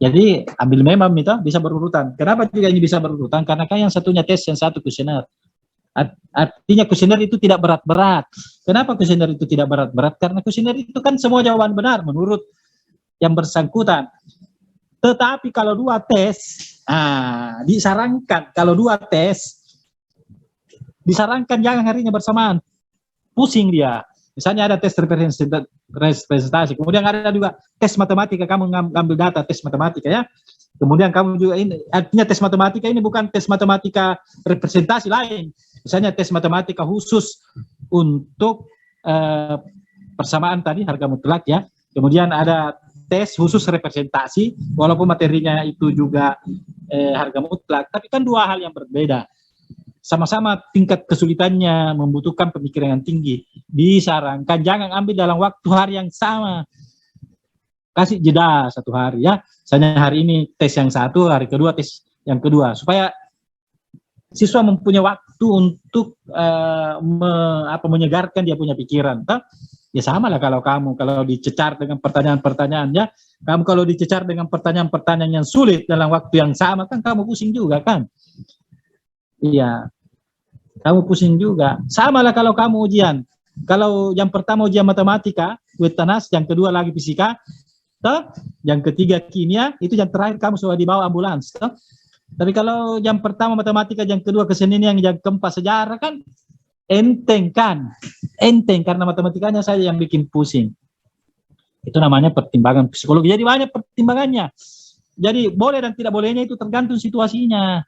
Jadi ambil memang itu bisa berurutan. Kenapa juga ini bisa berurutan? Karena kan yang satunya tes, yang satu kuesioner. Artinya kuesioner itu tidak berat-berat. Kenapa kuesioner itu tidak berat-berat? Karena kuesioner itu kan semua jawaban benar menurut yang bersangkutan. Tetapi kalau 2 tes, disarankan kalau 2 tes, disarankan jangan harinya bersamaan. Pusing dia. Misalnya ada tes representasi, kemudian ada juga tes matematika, kamu ngambil data tes matematika ya. Kemudian kamu juga ini, artinya tes matematika ini bukan tes matematika representasi lain. Misalnya tes matematika khusus untuk persamaan tadi harga mutlak ya. Kemudian ada tes khusus representasi, walaupun materinya itu juga harga mutlak, tapi kan 2 hal yang berbeda. Sama-sama tingkat kesulitannya membutuhkan pemikiran yang tinggi. Disarankan jangan ambil dalam waktu hari yang sama. Kasih jeda 1 hari ya. Misalnya hari ini tes yang 1, hari kedua tes yang kedua, supaya siswa mempunyai waktu untuk menyegarkan dia punya pikiran. Ya sama lah kalau kamu dicecar dengan pertanyaan-pertanyaan ya. Kamu kalau dicecar dengan pertanyaan-pertanyaan yang sulit dalam waktu yang sama, kan kamu pusing juga kan. Iya, kamu pusing juga. Sama lah kalau kamu ujian. Kalau yang pertama ujian matematika, Wetanas, yang kedua lagi fisika, yang ketiga kimia, itu yang terakhir kamu sudah dibawa ambulans. Tapi kalau yang pertama matematika, yang kedua kesenian, yang keempat sejarah, kan enteng kan? Enteng karena matematikanya saya yang bikin pusing. Itu namanya pertimbangan psikologi. Jadi banyak pertimbangannya. Jadi boleh dan tidak bolehnya itu tergantung situasinya.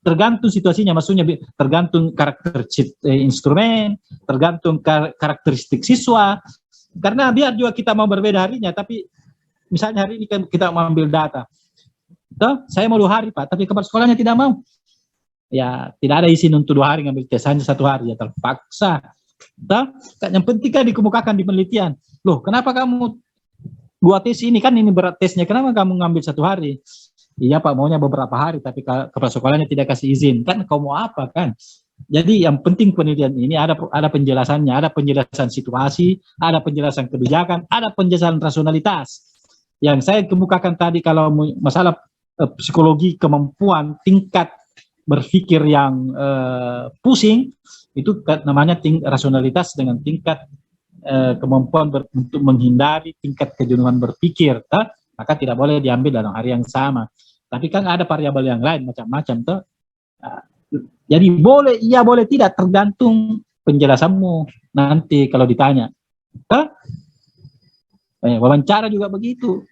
Tergantung situasinya, maksudnya tergantung karakter instrumen, tergantung karakteristik siswa. Karena biar juga kita mau berbeda harinya, tapi misalnya hari ini kita mau ambil data. Toh, saya mau 2 hari Pak, tapi kepala sekolahnya tidak mau. Ya, tidak ada izin untuk 2 hari ngambil tes, hanya 1 hari, ya terpaksa. Toh, yang penting kan dikemukakan di penelitian. Loh, kenapa kamu 2 tes ini, kan ini berat tesnya, kenapa kamu ngambil 1 hari? Iya Pak, maunya beberapa hari, tapi kepala sekolahnya tidak kasih izin. Kan kau mau apa kan? Jadi yang penting penelitian ini ada penjelasannya, ada penjelasan situasi, ada penjelasan kebijakan, ada penjelasan rasionalitas. Yang saya kemukakan tadi kalau masalah psikologi kemampuan tingkat berpikir yang pusing, itu namanya rasionalitas dengan tingkat kemampuan untuk menghindari tingkat kejenuhan berpikir. Maka tidak boleh diambil dalam hari yang sama. Tapi kan ada variabel yang lain macam-macam tuh. Jadi boleh, iya boleh tidak, tergantung penjelasanmu nanti kalau ditanya. Wawancara juga begitu.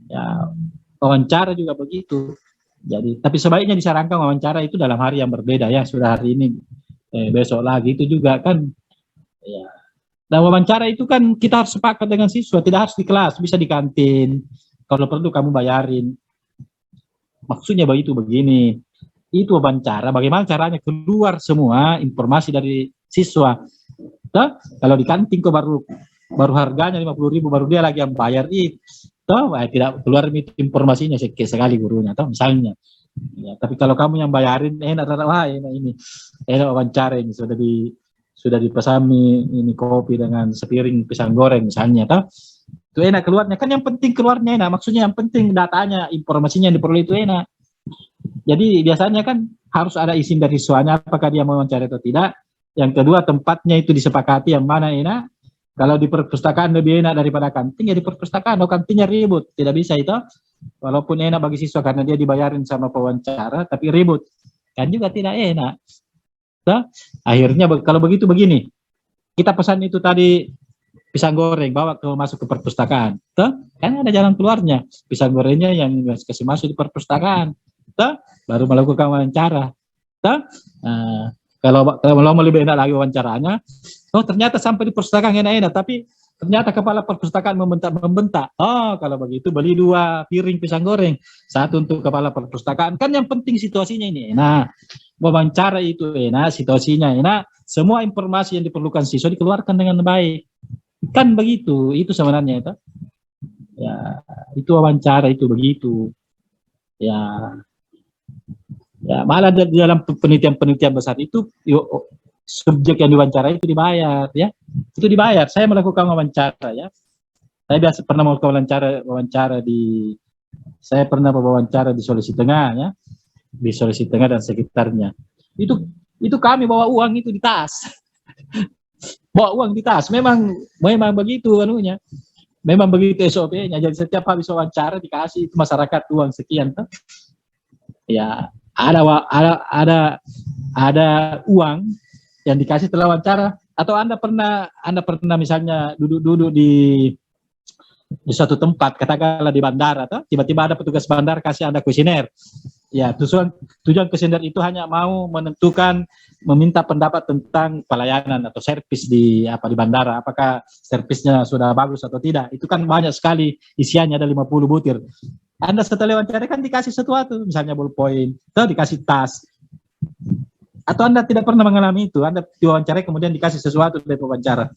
Ya, wawancara juga begitu. Jadi, tapi sebaiknya disarankan wawancara itu dalam hari yang berbeda ya, sudah hari ini, besok lagi itu juga kan. Ya. Dan wawancara itu kan kita harus sepakat dengan siswa, tidak harus di kelas, bisa di kantin. Kalau perlu kamu bayarin. Maksudnya begitu begini. Itu wawancara, bagaimana caranya keluar semua informasi dari siswa. Kalau di kantin kok baru harganya 50.000, baru dia lagi yang bayar itu. Tidak keluar informasinya sekali gurunya, misalnya. Ya, tapi kalau kamu yang bayarin, enak ini, enak wawancara ini, sudah dipesami ini kopi dengan sepiring pisang goreng misalnya, itu enak keluarnya. Kan yang penting keluarnya enak, maksudnya yang penting datanya, informasinya yang diperoleh itu enak. Jadi biasanya kan harus ada izin dari siswanya apakah dia mau wawancara atau tidak. Yang kedua, tempatnya itu disepakati yang mana enak. Kalau di perpustakaan lebih enak daripada kantin, ya di perpustakaan. Kalau kantinnya ribut, tidak bisa itu. Walaupun enak bagi siswa karena dia dibayarin sama pewawancara, tapi ribut. Kan juga tidak enak. Akhirnya kalau begitu begini, kita pesan itu tadi pisang goreng, bawa masuk ke perpustakaan. Kan ada jalan keluarnya. Pisang gorengnya yang kasih masuk di perpustakaan. Baru melakukan wawancara. Kalau mau lebih enak lagi wawancaranya, ternyata sampai di perpustakaan enak-enak, tapi ternyata kepala perpustakaan membentak. Kalau begitu beli 2 piring pisang goreng, 1 untuk kepala perpustakaan. Kan yang penting situasinya ini enak. Wawancara itu enak, situasinya enak, semua informasi yang diperlukan siswa dikeluarkan dengan baik. Kan begitu, itu sebenarnya itu. Ya, itu wawancara itu begitu. Ya, malah di dalam penelitian besar itu subjek yang diwawancara itu dibayar ya. Itu dibayar. Saya melakukan wawancara ya. Saya biasa pernah melakukan wawancara di Sulawesi Tengah ya. Di Sulawesi Tengah dan sekitarnya. Itu kami bawa uang itu di tas. Bawa uang di tas. Memang begitu anunya. Memang begitu SOP-nya. Jadi setiap habis wawancara dikasih itu masyarakat uang sekian tuh. Ya, ada uang yang dikasih setelah wawancara. Atau Anda pernah misalnya duduk di suatu tempat, katakanlah di bandara, tiba-tiba ada petugas bandara kasih Anda kuesioner. Ya, tujuan kuesioner itu hanya mau meminta pendapat tentang pelayanan atau servis di bandara, apakah servisnya sudah bagus atau tidak. Itu kan banyak sekali isiannya, ada 50 butir. Anda setelah wawancara kan dikasih sesuatu, misalnya ballpoint, atau dikasih tas. Atau Anda tidak pernah mengalami itu, Anda diwawancara kemudian dikasih sesuatu dari wawancara.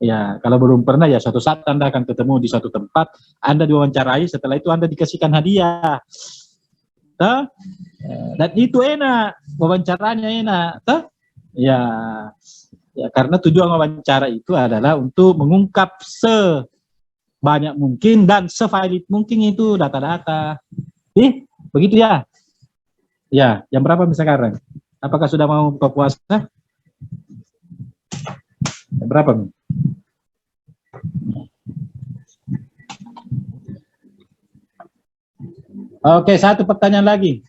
Ya, kalau belum pernah ya suatu saat Anda akan ketemu di suatu tempat, Anda diwawancarai, setelah itu Anda dikasihkan hadiah. Dan itu enak, wawancaranya enak. Ya, karena tujuan wawancara itu adalah untuk mengungkap sebanyak mungkin dan sevalid mungkin itu data-data. Begitu ya? Ya, jam berapa sekarang? Apakah sudah mau buka puasa? Jam berapa? Oke, 1 pertanyaan lagi.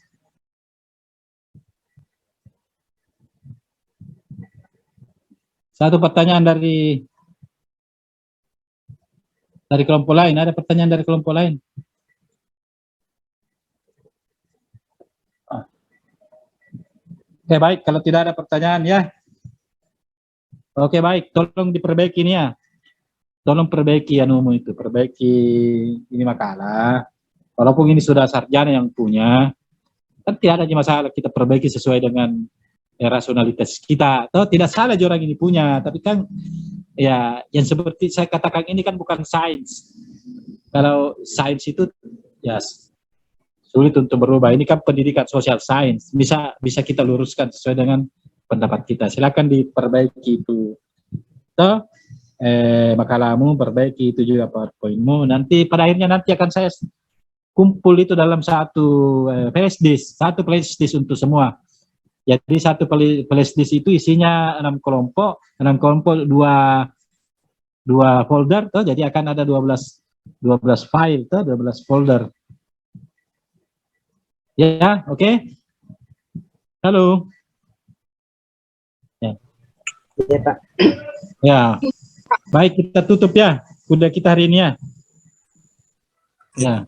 Satu pertanyaan Dari kelompok lain, ada pertanyaan dari kelompok lain? Oke, baik. Kalau tidak ada pertanyaan ya. Oke, baik. Tolong diperbaiki ini ya. Tolong perbaiki anumu itu. Perbaiki ini makalah. Walaupun ini sudah sarjana yang punya, kan tidak ada masalah kita perbaiki sesuai dengan rasionalitas kita. Atau tidak salah orang ini punya, tapi kan ya yang seperti saya katakan ini kan bukan sains. Kalau sains itu ya sulit untuk berubah. Ini kan pendidikan sosial sains. Bisa kita luruskan sesuai dengan pendapat kita. Silakan diperbaiki itu. Toh, makalahmu, perbaiki itu juga PowerPoint-mu. Nanti pada akhirnya nanti akan saya kumpul itu dalam satu flash disk, untuk semua. Jadi satu flash disk itu isinya 6 kelompok, 2 folder, toh, jadi akan ada 12 file, toh, 12 folder. Ya, oke. Halo. Ya. Iya, Pak. Ya. Baik, kita tutup ya. Udah kita hari ini ya. Ya.